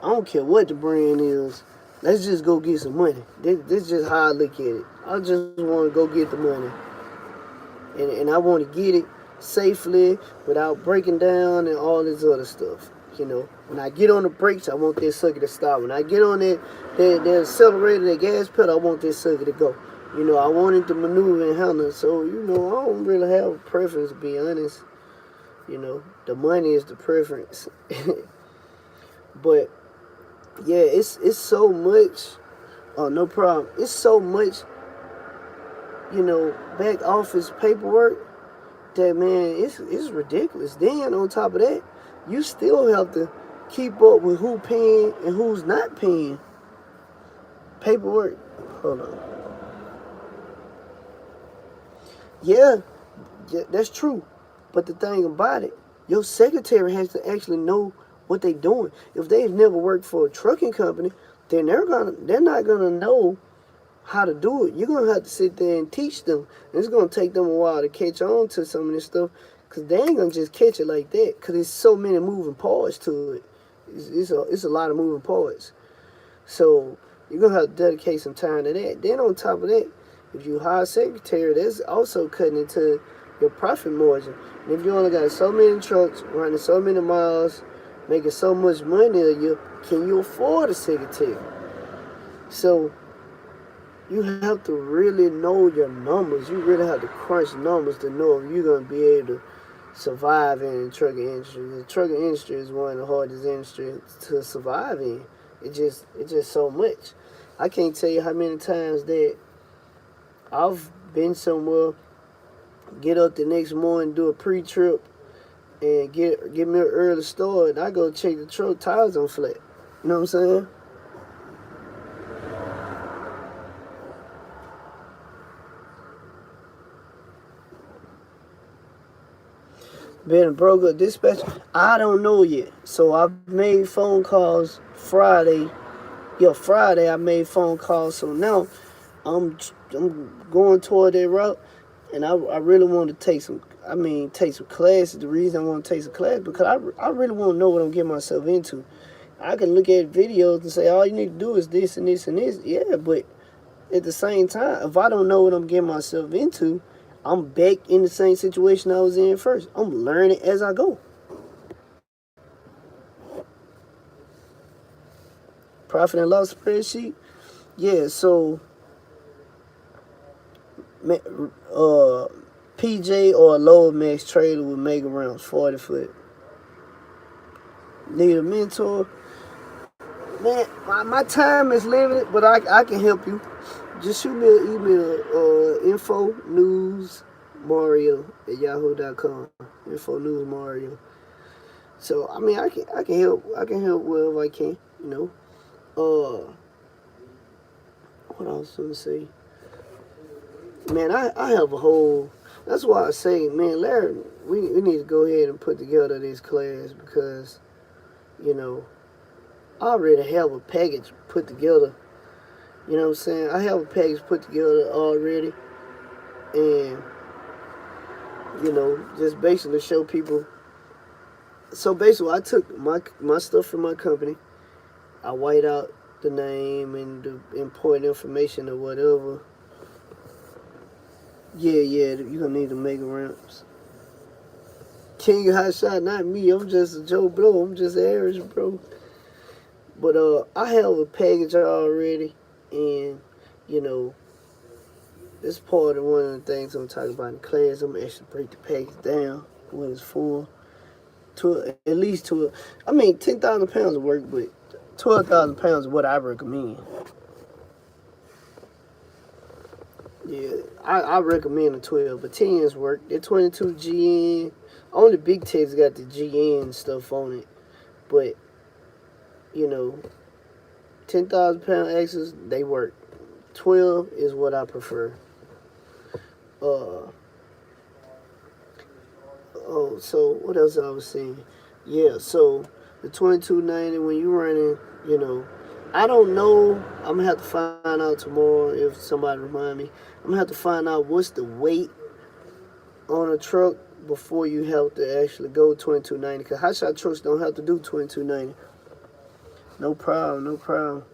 [SPEAKER 1] I don't care what the brand is. Let's just go get some money. This is just how I look at it. I just want to go get the money, and I want to get it safely without breaking down and all this other stuff. You know, when I get on the brakes, I want that sucker to stop. When I get on that accelerator, that gas pedal, I want that sucker to go. You know, I want it to maneuver and handle. So, you know, I don't really have a preference, to be honest. You know, the money is the preference. But yeah, it's so much. Oh, no problem. It's so much, you know, back office paperwork that, man, it's ridiculous. Then on top of that, you still have to keep up with who paying and who's not paying. Paperwork. Hold on. Yeah, that's true. But the thing about it, your secretary has to actually know what they're doing. If they've never worked for a trucking company, then they're not gonna know how to do it. You're gonna have to sit there and teach them. And it's gonna take them a while to catch on to some of this stuff, because they ain't gonna just catch it like that, because there's so many moving parts to it. It's a lot of moving parts. So you're gonna have to dedicate some time to that. Then on top of that, if you hire a secretary, that's also cutting into your profit margin. And if you only got so many trucks running so many miles, making so much money a year, can you afford a secretary? So you have to really know your numbers. You really have to crunch numbers to know if you're going to be able to survive in the trucking industry. The trucking industry is one of the hardest industries to survive in. It's just so much. I can't tell you how many times that I've been somewhere, get up the next morning, do a pre-trip, and get me an early start, and I go check the truck tires on flat. You know what I'm saying? Been a broker dispatch. I don't know yet. So I've made phone calls Friday. Friday I made phone calls. So now I'm going toward that route, and I really want to take some classes. The reason I want to take some classes because I really want to know what I'm getting myself into. I can look at videos and say all you need to do is this and this and this. Yeah, but at the same time, if I don't know what I'm getting myself into, I'm back in the same situation I was in first. I'm learning as I go. Profit and loss spreadsheet. Yeah, so PJ or a lower max trailer would make around 40 foot. Need a mentor? Man, my time is limited, but I can help you. Just shoot me an email, info.newsmario@yahoo.com. Info.newsmario. So I mean, I can help wherever I can. You know. What I was gonna say? Man, I have a whole. That's why I say, man, Larry, we need to go ahead and put together this class because, you know, I already have a package put together. You know what I'm saying? I have a package put together already. And, you know, just basically show people. So basically, I took my stuff from my company. I white out the name and the important information or whatever. Yeah, you're going to need to make ramps. King Hot Shot, not me. I'm just a Joe Blow. I'm just average, bro. But I have a package already, and you know, this part of one of the things I'm talking about in class. I'm actually break the package down what it's for, to at least 10,000 pounds of work, but 12,000 pounds is what I recommend. Yeah, I recommend a 12, but 10's work. They're 22 GN. Only big techs got the GN stuff on it, but you know, 10,000 pound axles, they work. 12 is what I prefer. So what else I was saying? Yeah, so The 2290 when you running, you know, I don't know. I'm gonna have to find out tomorrow if somebody remind me. I'm gonna have to find out what's the weight on a truck before you have to actually go 2290. Cause hotshot trucks don't have to do 2290. No problem, no problem.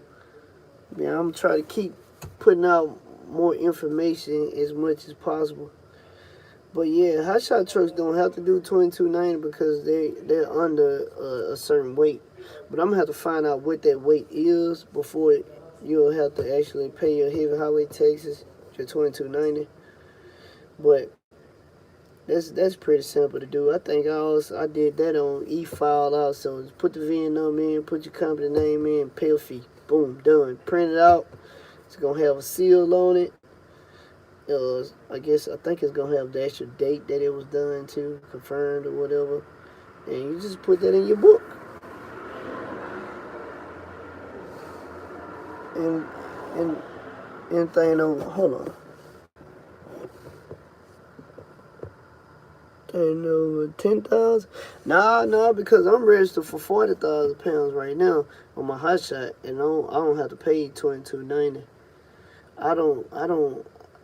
[SPEAKER 1] Yeah, I'm trying to keep putting out more information as much as possible. But yeah, hotshot trucks don't have to do 2290 because they're under a certain weight. But I'm gonna have to find out what that weight is before you'll have to actually pay your heavy highway taxes, your 2290. But that's pretty simple to do. I think I did that on e-file also. Just put the VIN number in, put your company name in, pay a fee. Boom, done. Print it out. It's gonna have a seal on it. I think it's gonna have the actual date that it was done to, confirmed or whatever, and you just put that in your book. And anything over, hold on, anything over 10,000? Nah, because I'm registered for 40,000 pounds right now on my hot shot, and I don't have to pay 2290. I don't.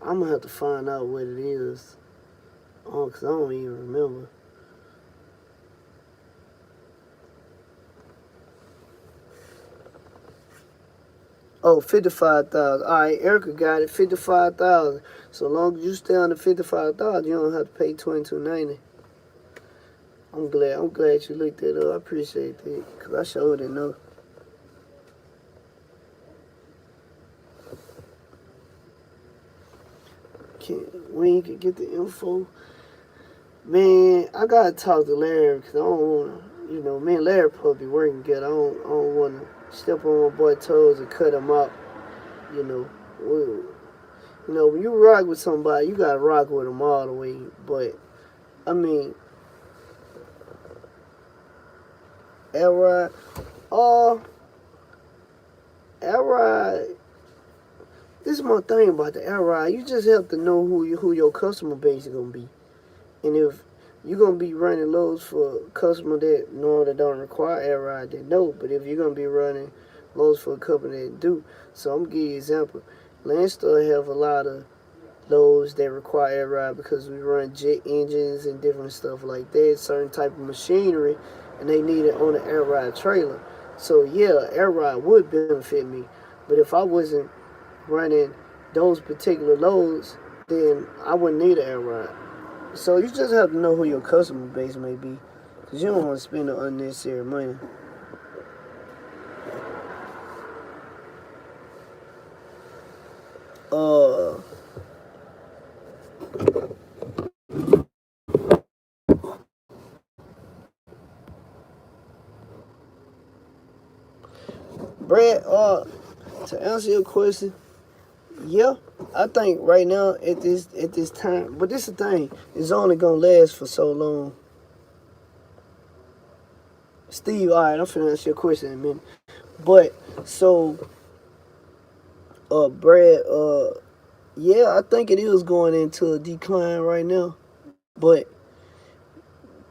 [SPEAKER 1] I'm gonna have to find out what it is. Oh, cause I don't even remember. Oh, 55,000. All right, Erica got it. 55,000. So long as you stay under 55,000, you don't have to pay 2290. I'm glad you looked that up. I appreciate that, cause I sure didn't know. When you can get the info, man, I gotta talk to Larry because I don't wanna, me and Larry probably be working together. I don't wanna step on my boy's toes and cut him out. You know, when you rock with somebody, you gotta rock with them all the way. But I mean, Elrod, Elrod. This is my thing about the Elrod. You just have to know who your customer base is gonna be, and if you're gonna be running loads for a customer that normally don't require Elrod, then no. But if you're gonna be running loads for a company that do, so I'm gonna give you an example. Landstar have a lot of loads that require Elrod because we run jet engines and different stuff like that, certain type of machinery, and they need it on an Elrod trailer. So yeah, Elrod would benefit me, but if I wasn't running those particular loads, then I wouldn't need an air ride. So you just have to know who your customer base may be, because you don't want to spend the unnecessary money. Brad, to answer your question, yeah, I think right now at this time, but this is the thing, it's only gonna last for so long. Steve, all right, I'm finna answer your question in a minute. But so, Brad, yeah, I think it is going into a decline right now. But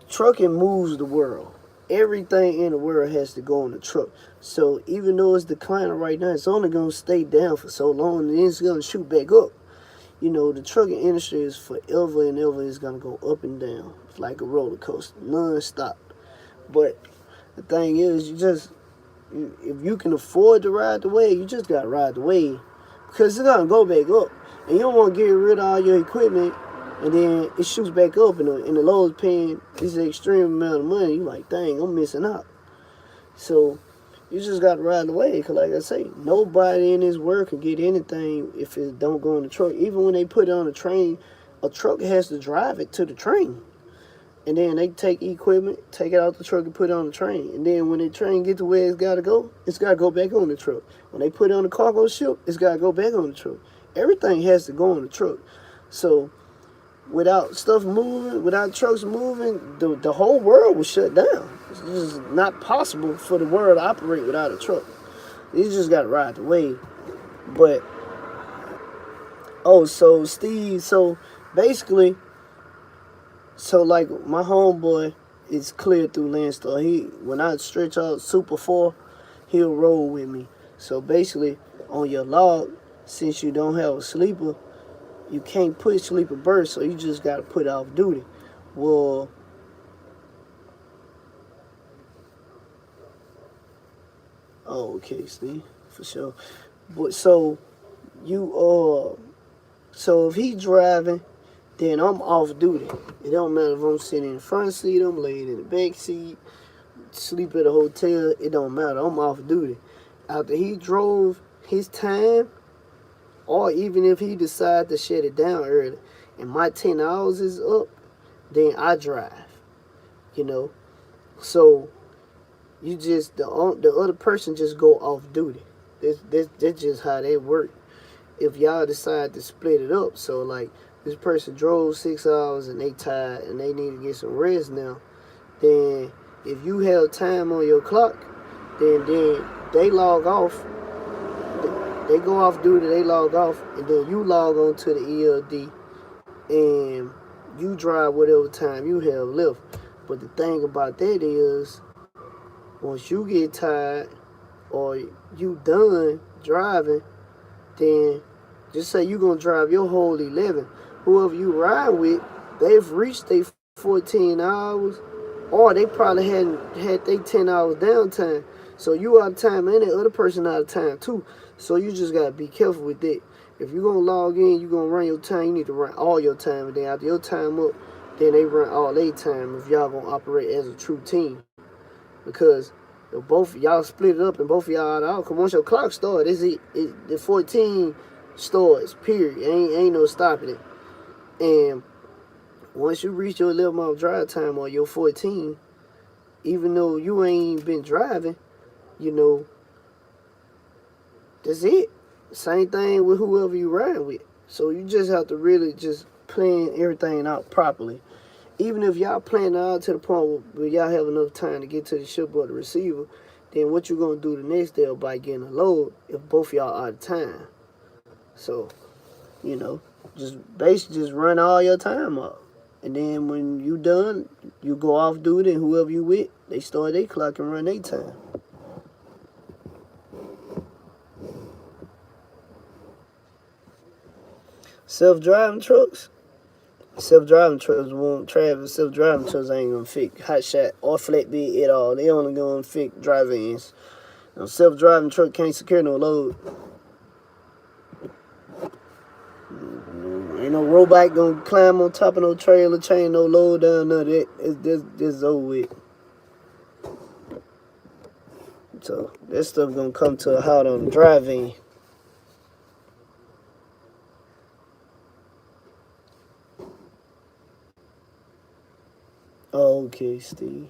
[SPEAKER 1] trucking moves the world. Everything in the world has to go on the truck. So even though it's declining right now, it's only gonna stay down for so long, and then it's gonna shoot back up. The trucking industry is forever and ever is gonna go up and down. It's like a roller coaster, non-stop. But the thing is, if you can afford to ride the wave, you just gotta ride the wave, because it's gonna go back up, and you don't want to get rid of all your equipment, and then it shoots back up, and the low's paying this extreme amount of money. You like, dang, I'm missing out. So you just gotta ride the wave, because like I say, nobody in this world can get anything if it don't go on the truck. Even when they put it on a train, a truck has to drive it to the train. And then they take equipment, take it out the truck and put it on the train. And then when the train gets to where it's got to go back on the truck. When they put it on the cargo ship, it's got to go back on the truck. Everything has to go on the truck. So without stuff moving, without trucks moving, the whole world will shut down. It's just not possible for the world to operate without a truck. You just got to ride the wave. But, so Steve, so basically, so like my homeboy it's clear through Landstar. When I stretch out super far, he'll roll with me. So basically, on your log, since you don't have a sleeper, you can't put sleeper burst, so you just gotta put off duty. Well, oh, okay, Steve, for sure. But you so if he driving, then I'm off duty. It don't matter if I'm sitting in the front seat, I'm laying in the back seat, sleep at a hotel. It don't matter. I'm off duty. After he drove his time, or even if he decide to shut it down early, and my 10 hours is up, then I drive. You know, so you just the other person just go off duty. That's just how they work. If y'all decide to split it up, so like this person drove 6 hours and they tired and they need to get some rest now, then if you have time on your clock, then they log off. They go off duty, they log off, and then you log on to the ELD and you drive whatever time you have left. But the thing about that is, once you get tired or you done driving, then just say you're going to drive your whole 11. Whoever you ride with, they've reached their 14 hours, or they probably hadn't had their 10 hours downtime. So you out of time and the other person out of time too. So you just got to be careful with that. If you're going to log in, you're going to run your time, you need to run all your time. And then after your time up, then they run all their time if y'all going to operate as a true team. Because if both y'all split it up and both of y'all out, because once your clock starts, the 14 starts, period. Ain't no stopping it. And once you reach your 11-mile drive time or your 14, even though you ain't been driving, you know, that's it. Same thing with whoever you ride with. So you just have to really just plan everything out properly. Even if y'all plan it out to the point where y'all have enough time to get to the ship or the receiver, then what you going to do the next day by getting a load if both y'all out of time. So, you know, just basically just run all your time up. And then when you done, you go off duty and whoever you with, they start their clock and run their time. Self-driving trucks won't travel. Self-driving trucks ain't gonna fix hot shot or flatbed at all. They only gonna fix drive-ins. Self-driving truck can't secure no load. Ain't no robot gonna climb on top of no trailer, chain no load down, none of that. It's over with. So that stuff gonna come to a halt on the drive-in. Oh, okay, Steve.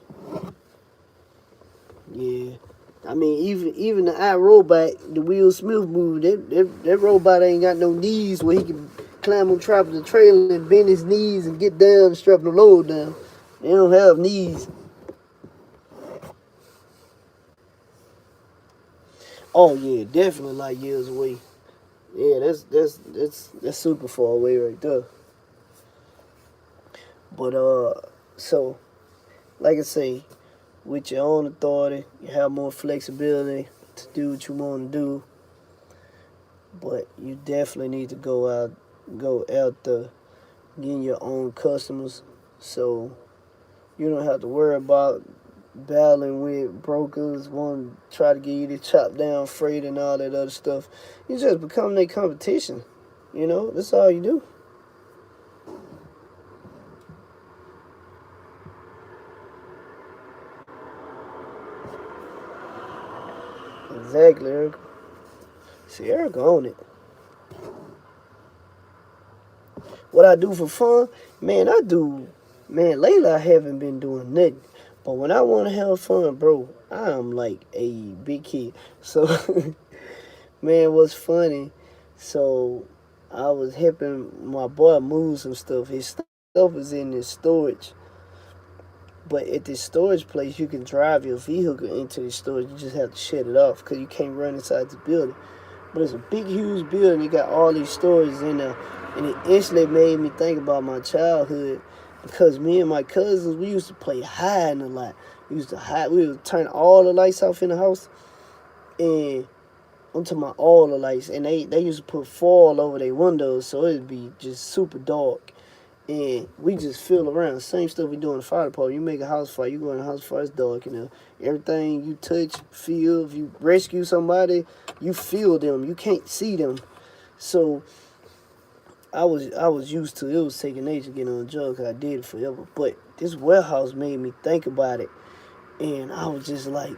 [SPEAKER 1] Yeah. I mean, even the iRobot, the Will Smith movie, that robot ain't got no knees where he can climb on top of the trailer and bend his knees and get down and strap the load down. They don't have knees. Oh yeah, definitely like years away. Yeah, that's super far away right there. But so like I say, with your own authority, you have more flexibility to do what you want to do. But you definitely need to go out there, getting your own customers, so you don't have to worry about battling with brokers, want to try to get you to chop down freight and all that other stuff. You just become their competition. You know, that's all you do. Exactly, Erica. See, Erica on it. What I do for fun, man, lately I haven't been doing nothing. But when I want to have fun, bro, I'm like a big kid. So, man, what's funny, so I was helping my boy move some stuff. His stuff is in his storage. But at this storage place, you can drive your vehicle into the storage. You just have to shut it off because you can't run inside the building. But it's a big, huge building. It got all these stories in there. And it instantly made me think about my childhood. because me and my cousins, we used to play hide a lot. We would turn all the lights off in the house, and I'm talking about all the lights, and they used to put foil over their windows, so it'd be just super dark. And we just feel around. Same stuff we do in the fire department. You make a house fire, you go in a house fire, it's dark, Everything you touch, feel, if you rescue somebody, you feel them. You can't see them. So I was used to it. It was taking nature to get on a job because I did it forever. But this warehouse made me think about it. And I was just like,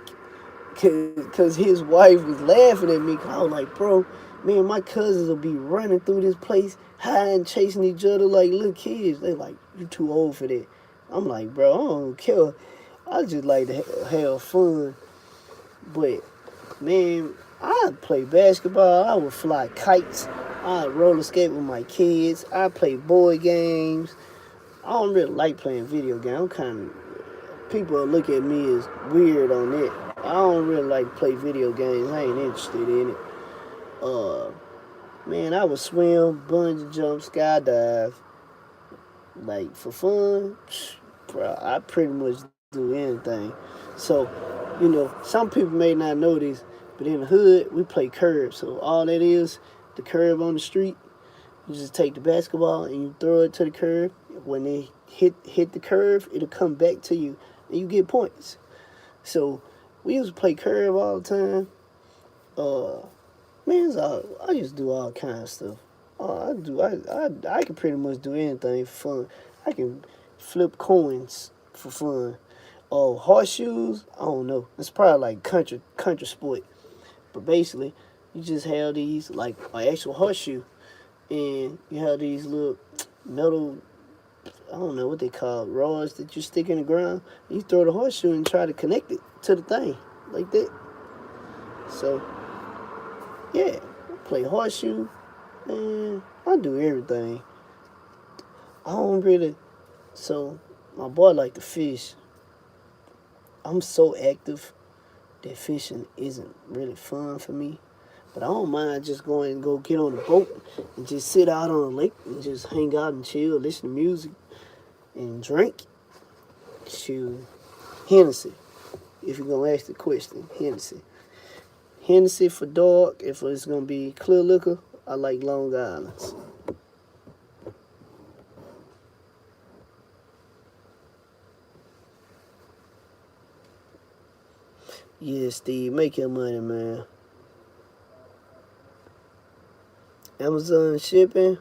[SPEAKER 1] because his wife was laughing at me. Cause I was like, bro, man, my cousins will be running through this place, hiding, chasing each other like little kids. They like, you too old for that. I'm like, bro, I don't care. I just like to have fun. But, man, I'd play basketball. I would fly kites. I'd roller skate with my kids. I'd play board games. I don't really like playing video games. I'm kind of, people look at me as weird on it. I don't really like to play video games. I ain't interested in it. Man, I would swim, bungee jump, skydive. Like, for fun, bro, I pretty much do anything. So, some people may not know this, but in the hood, we play curb. So all that is, the curb on the street, you just take the basketball and you throw it to the curb. When they hit the curve, it'll come back to you, and you get points. So we used to play curve all the time. Man, I used to do all kinds of stuff. I can pretty much do anything for fun. I can flip coins for fun. Oh, horseshoes, I don't know. It's probably like country sport. But basically, you just have these, like an actual horseshoe, and you have these little metal, I don't know what they call, rods that you stick in the ground. You throw the horseshoe and try to connect it to the thing, like that. So, yeah, I play horseshoe, and I do everything. I don't really, so my boy like to fish. I'm so active that fishing isn't really fun for me. But I don't mind just going and go get on the boat and just sit out on the lake and just hang out and chill, listen to music and drink. Shoot, Hennessy. If you're going to ask the question, Hennessy. Hennessy for dark. If it's going to be clear liquor, I like Long Island's. Yeah, Steve, make your money, man. Amazon shipping,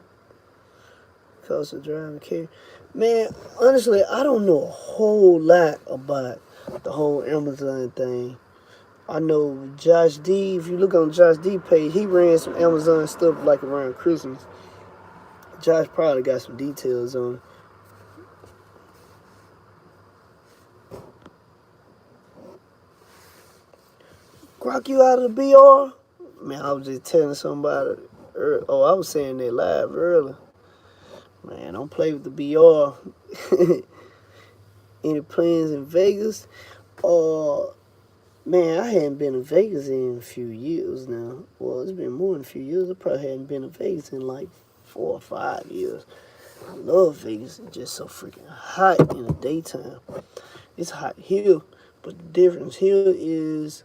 [SPEAKER 1] cost of driving care. Man, honestly, I don't know a whole lot about the whole Amazon thing. I know Josh D, if you look on Josh D page, he ran some Amazon stuff like around Christmas. Josh probably got some details on it. Grok you out of the BR? Man, I was just telling somebody. I was saying that live earlier. Man, don't play with the BR. Any plans in Vegas? Man, I hadn't been to Vegas in a few years now. Well, it's been more than a few years. I probably hadn't been to Vegas in like 4 or 5 years. I love Vegas. It's just so freaking hot in the daytime. It's hot here, but the difference here is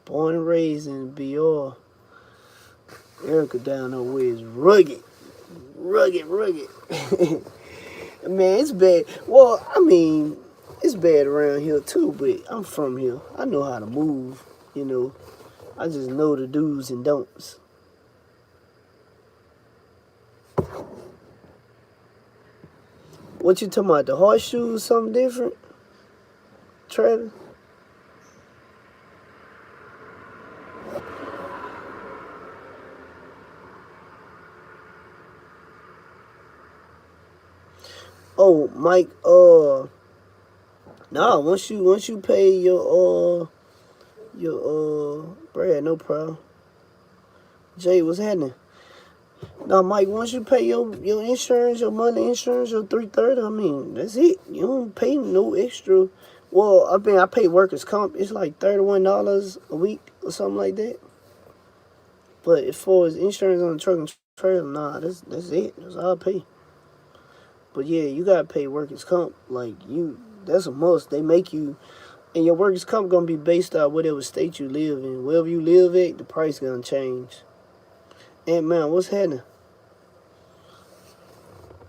[SPEAKER 1] born and raised in BR. Erica down there where it's rugged. Man, it's bad. Well, I mean, it's bad around here too, but I'm from here. I know how to move, I just know the do's and don'ts. What you talking about, the horseshoes, something different? Travis? Oh, Mike, nah, once you pay your Brad, no problem. Jay, what's happening? Now, Mike, once you pay your insurance, your monthly insurance, your 330, I mean, that's it. You don't pay no extra. Well, I pay workers' comp. It's like $31 a week or something like that. But as far as insurance on the truck and trailer, nah, that's it. That's all I pay. But yeah, you gotta pay workers' comp. Like that's a must. They make you, and your workers' comp gonna be based on whatever state you live in. Wherever you live at, the price gonna change. And man, what's happening?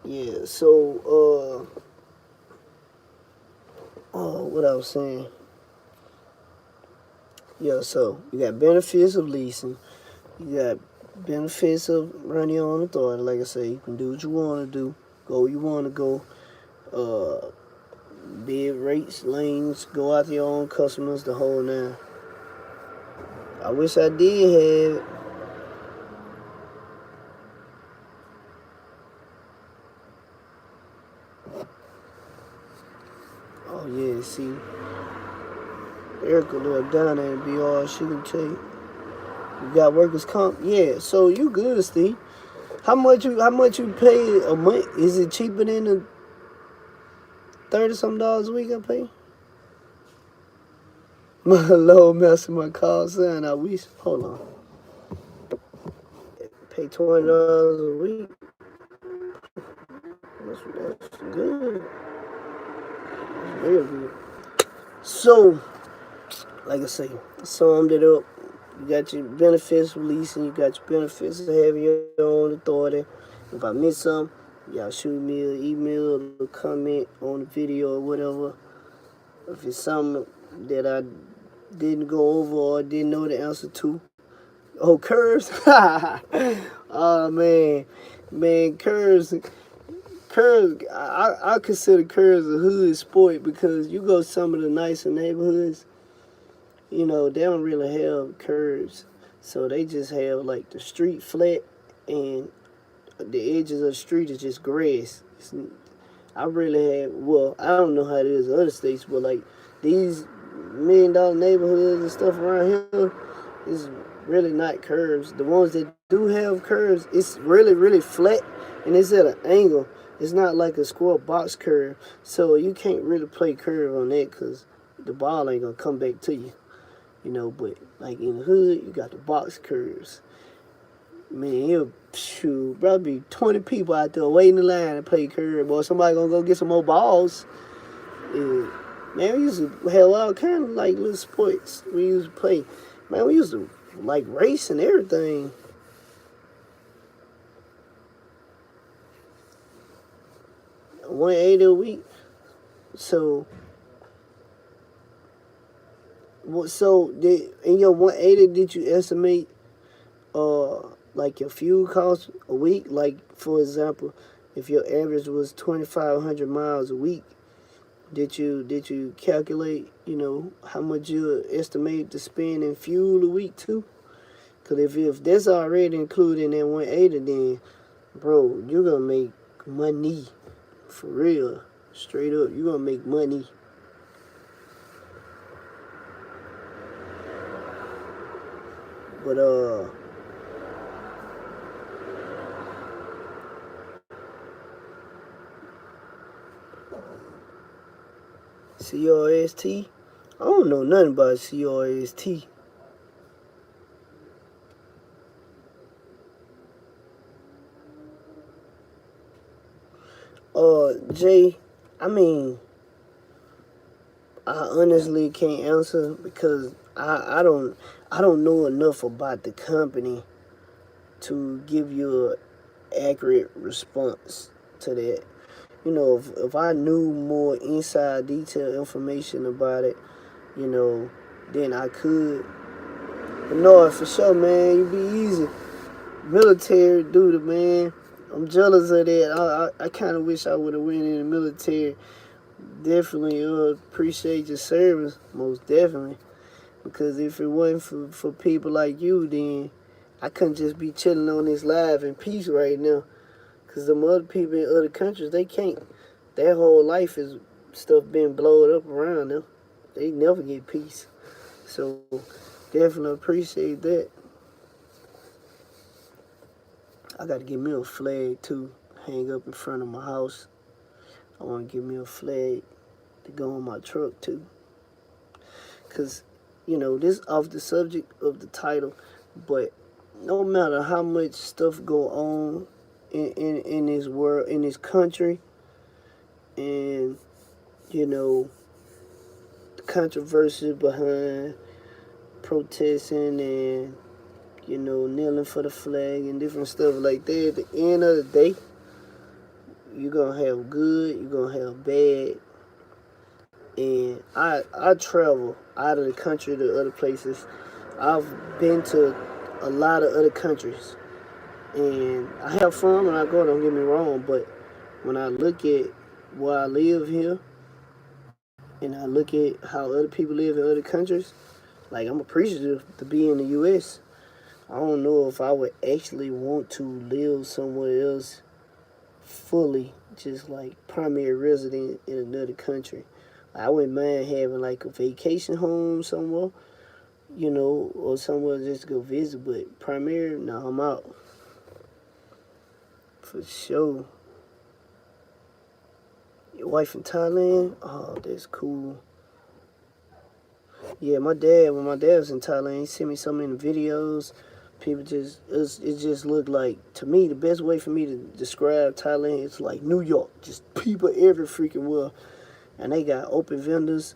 [SPEAKER 1] Yeah. So what I was saying. Yeah. So you got benefits of leasing. You got benefits of running your own authority. Like I say, you can do what you want to do, go where you want to go. Uh, Bid rates, lanes, go out to your own customers, the whole nine. I wish I did have. Oh yeah, see, Erica live down there in BR. She can tell you. You got workers comp, yeah. So you good, Steve? How much you pay a month? Is it cheaper than the $30 some a week I pay? My low mess in my call sign. I wish. Hold on. Pay $20 a week. That's good. That's real good. So, like I say, summed it up. You got your benefits of leasing. You got your benefits of having your own authority. If I miss something, y'all shoot me an email or comment on the video or whatever. If it's something that I didn't go over or didn't know the answer to. Oh, curves? Oh, man, curves. Curves, I consider curves a hood sport because you go to some of the nicer neighborhoods, they don't really have curves. So they just have like the street flat and the edges of the street is just grass. I really have, well, I don't know how it is in other states, but like these $1 million neighborhoods and stuff around here is really not curves. The ones that do have curves, it's really, really flat and it's at an angle. It's not like a square box curve. So you can't really play curve on that because the ball ain't going to come back to you. But like in the hood, you got the box curves. Man, shoot, probably 20 people out there waiting in line to play curve. Boy, somebody going to go get some more balls. And, man, we used to have all kind of like little sports we used to play. Man, we used to like race and everything. $180 a week. So in your 180, did you estimate like your fuel costs a week? Like for example, if your average was 2,500 miles a week, did you calculate how much you estimate to spend in fuel a week too? Cause if that's already included in that 180, then bro, you're gonna make money for real, straight up. You're gonna make money. But CRST? I don't know nothing about CRST. Jay, I mean, I honestly can't answer because I don't know enough about the company to give you an accurate response to that. If I knew more inside detail information about it, then I could. But no, for sure, man, you be easy. Military duty, man. I'm jealous of that. I kind of wish I would have went in the military. Definitely appreciate your service, most definitely. Because if it wasn't for people like you, then I couldn't just be chilling on this live in peace right now. Because them other people in other countries, they can't. Their whole life is stuff being blown up around them. They never get peace. So definitely appreciate that. I got to get me a flag too, hang up in front of my house. I want to get me a flag to go on my truck too. Because, this off the subject of the title, but no matter how much stuff go on in this world, in this country, and, you know, the controversy behind protesting and, you know, kneeling for the flag and different stuff like that. At the end of the day, you're going to have good, you're going to have bad. And I travel out of the country to other places. I've been to a lot of other countries. And I have fun when I go, don't get me wrong. But when I look at where I live here and I look at how other people live in other countries, like I'm appreciative to be in the U.S. I don't know if I would actually want to live somewhere else fully, just like primary resident in another country. I wouldn't mind having like a vacation home somewhere, you know, or somewhere just to go visit, but primary, no, I'm out. For sure. Your wife in Thailand? Oh, that's cool. Yeah, when my dad was in Thailand, he sent me so many videos. People it just looked like, to me, the best way for me to describe Thailand is like New York. Just people every freaking where. And they got open vendors.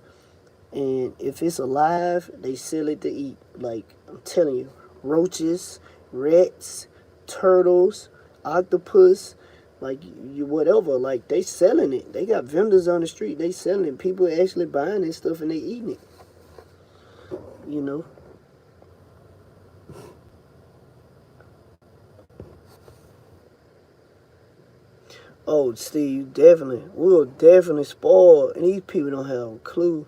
[SPEAKER 1] And if it's alive, they sell it to eat. Like, I'm telling you, roaches, rats, turtles, octopus, like you whatever. Like, they selling it. They got vendors on the street. They selling it. People actually buying this stuff and they eating it. You know. Oh, Steve, definitely. We'll definitely spoil. And these people don't have a clue.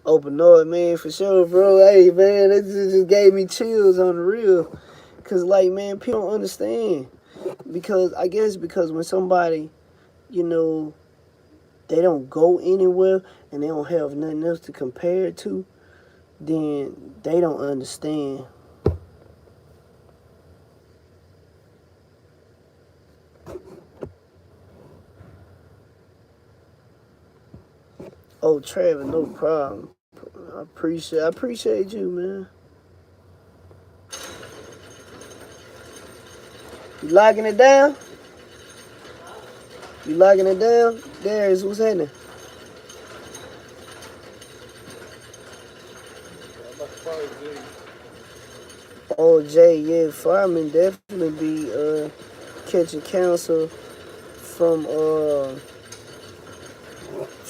[SPEAKER 1] Open North, man, for sure, bro. Hey, man, it just gave me chills on the real. Because, like, man, people don't understand. Because, I guess, because when somebody, you know, they don't go anywhere and they don't have nothing else to compare it to, then they don't understand. Oh, Travis, no problem. I appreciate you, man. You locking it down? You locking it down? Darius, what's happening? Oh, Jay, yeah, firemen definitely be catching cancer from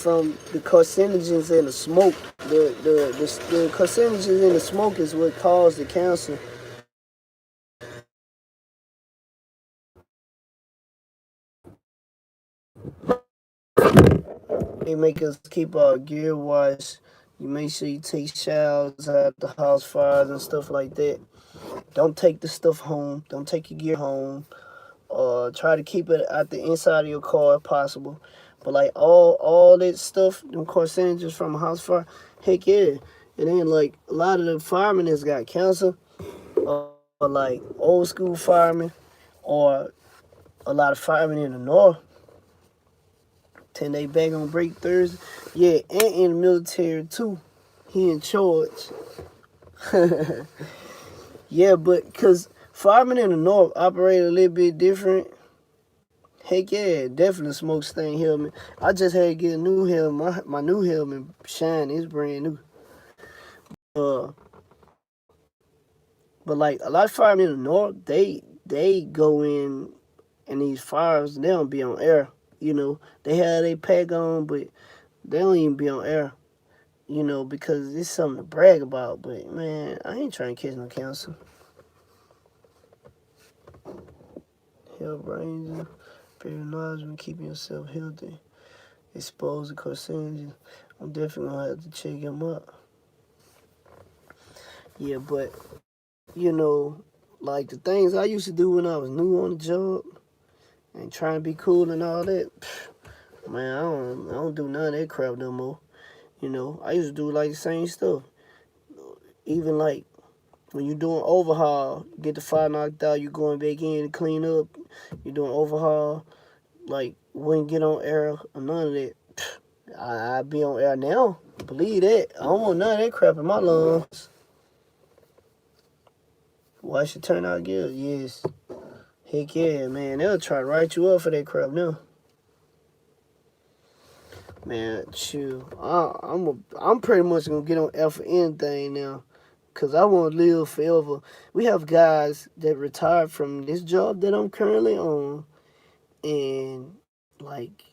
[SPEAKER 1] the carcinogens in the smoke. The carcinogens in the smoke is what caused the cancer. They make us keep our gear washed. You make sure you take showers at the house fires and stuff like that. Don't take the stuff home. Don't take your gear home. Try to keep it at the inside of your car if possible. But like all that stuff, them carcinogens from a house fire, heck yeah. And then like a lot of the firemen that's got cancer, or like old school firemen, or a lot of firemen in the north, 10-day back on break Thursday. Yeah, and in the military too. He in charge. Yeah, but because firemen in the north operate a little bit different. Heck yeah, definitely smoke stain helmet. I just had to get a new helmet. My new helmet shine is brand new. Uh, but like a lot of firemen in the north, they go in these fires. They don't be on air. You know, they have their pack on, but they don't even be on air. You know, because it's something to brag about. But man, I ain't trying to catch no cancer. Health Ranger, acknowledgement, keeping yourself healthy. Exposed to carcinogens. I'm definitely gonna have to check him out. Yeah, but you know, like the things I used to do when I was new on the job and trying to be cool and all that, man, I don't do none of that crap no more. You know, I used to do like the same stuff. Even like when you're doing overhaul, get the fire knocked out, you going back in to clean up, you're doing overhaul, like wouldn't get on air or none of that. I be on air now. Believe that. I don't want none of that crap in my lungs. Why should turn out good? Yes. Heck yeah, man. They'll try to write you up for that crap now. Man, shoot. I'm pretty much gonna get on F for anything now. Cause I want to live forever. We have guys that retired from this job that I'm currently on, and like,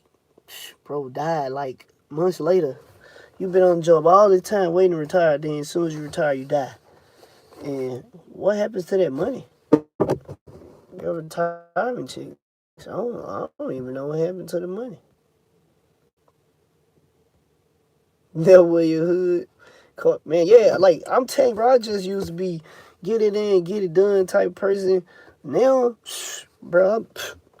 [SPEAKER 1] bro, died like months later. You've been on the job all the time waiting to retire. Then as soon as you retire, you die. And what happens to that money? Your retirement check. I don't even know what happened to the money. That way your hood. Man, yeah, like I'm telling you, bro, I just used to be get it in, get it done type person. Now, bro,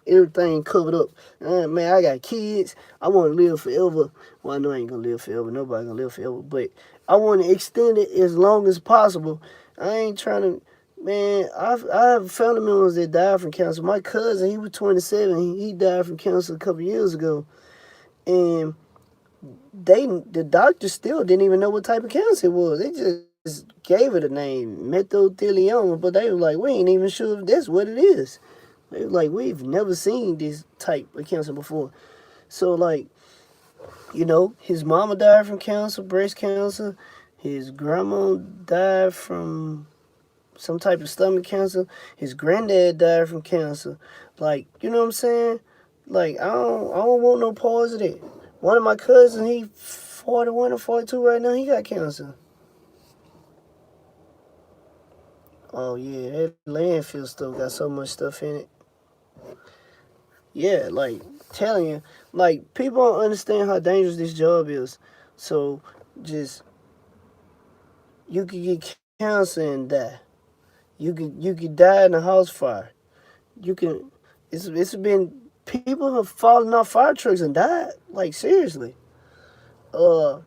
[SPEAKER 1] everything covered up. Man, I got kids. I want to live forever. Well, I know I ain't gonna live forever. Nobody gonna live forever. But I want to extend it as long as possible. I ain't trying to. Man, I have family members that died from cancer. My cousin, he was 27. He died from cancer a couple years ago, and the doctor still didn't even know what type of cancer it was. They just gave it a name, mesothelioma, but they were like, we ain't even sure if that's what it is. They were like, we've never seen this type of cancer before. So like, his mama died from cancer, breast cancer. His grandma died from some type of stomach cancer. His granddad died from cancer. Like, you know what I'm saying? Like, I don't want no pause of that. One of my cousins, he 41 or 42 right now, he got cancer. Oh yeah, that landfill stuff got so much stuff in it. Yeah, like, telling you, like, people don't understand how dangerous this job is. So, just, you could get cancer and die. You could die in a house fire. You can, it's been, people have fallen off fire trucks and died. Like, seriously. Something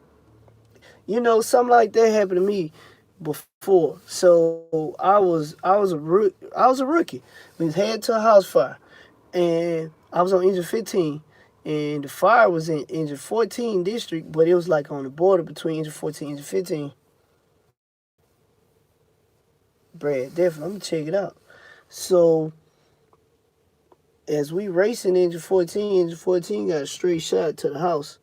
[SPEAKER 1] like that happened to me before. So I was a rookie. We was headed to a house fire, and I was on engine 15, and the fire was in engine 14 district, but it was like on the border between engine 14 and engine 15. Brad, definitely, I'm gonna check it out. So as we racing engine 14 got a straight shot to the house,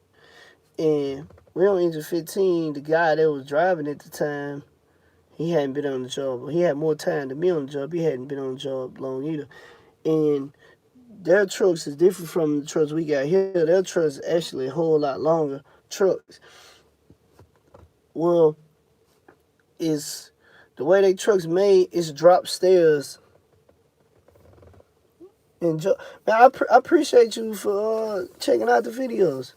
[SPEAKER 1] and we on engine 15. The guy that was driving at the time, he hadn't been on the job. He had more time than me on the job. He hadn't been on the job long either. And their trucks is different from the trucks we got here. Their trucks actually a whole lot longer trucks. Well, it's the way they trucks made is drop stairs. And man, I appreciate you for checking out the videos.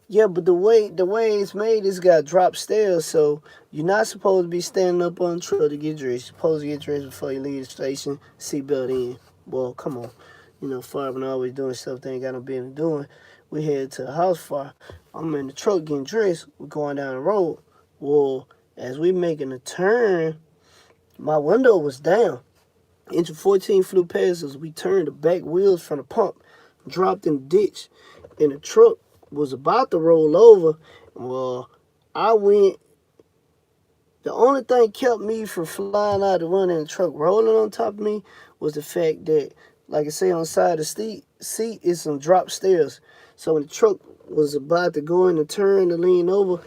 [SPEAKER 1] Yeah, but the way it's made, it's got drop stairs, so you're not supposed to be standing up on the truck to get dressed. You're supposed to get dressed before you leave the station, seatbelt in. Well, come on. Firemen always doing stuff they ain't got no business doing. We headed to the house fire. I'm in the truck getting dressed. We're going down the road. Well, as we making a turn, my window was down. Engine 14 flew past us. We turned the back wheels from the pump, dropped in the ditch, and the truck was about to roll over. Well, the only thing kept me from flying out the window and the truck rolling on top of me was the fact that, like I say, on the side of the seat is some drop stairs. So when the truck was about to go in the turn to lean over,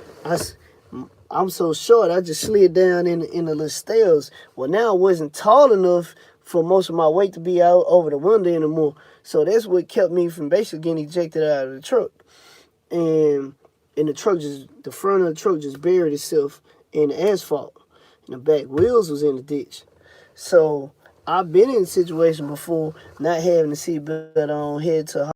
[SPEAKER 1] I'm so short, I just slid down in the little stairs. Well, now I wasn't tall enough for most of my weight to be out over the window anymore. So that's what kept me from basically getting ejected out of the truck. And the front of the truck just buried itself in the asphalt. And the back wheels was in the ditch. So I've been in a situation before not having the seatbelt on, head to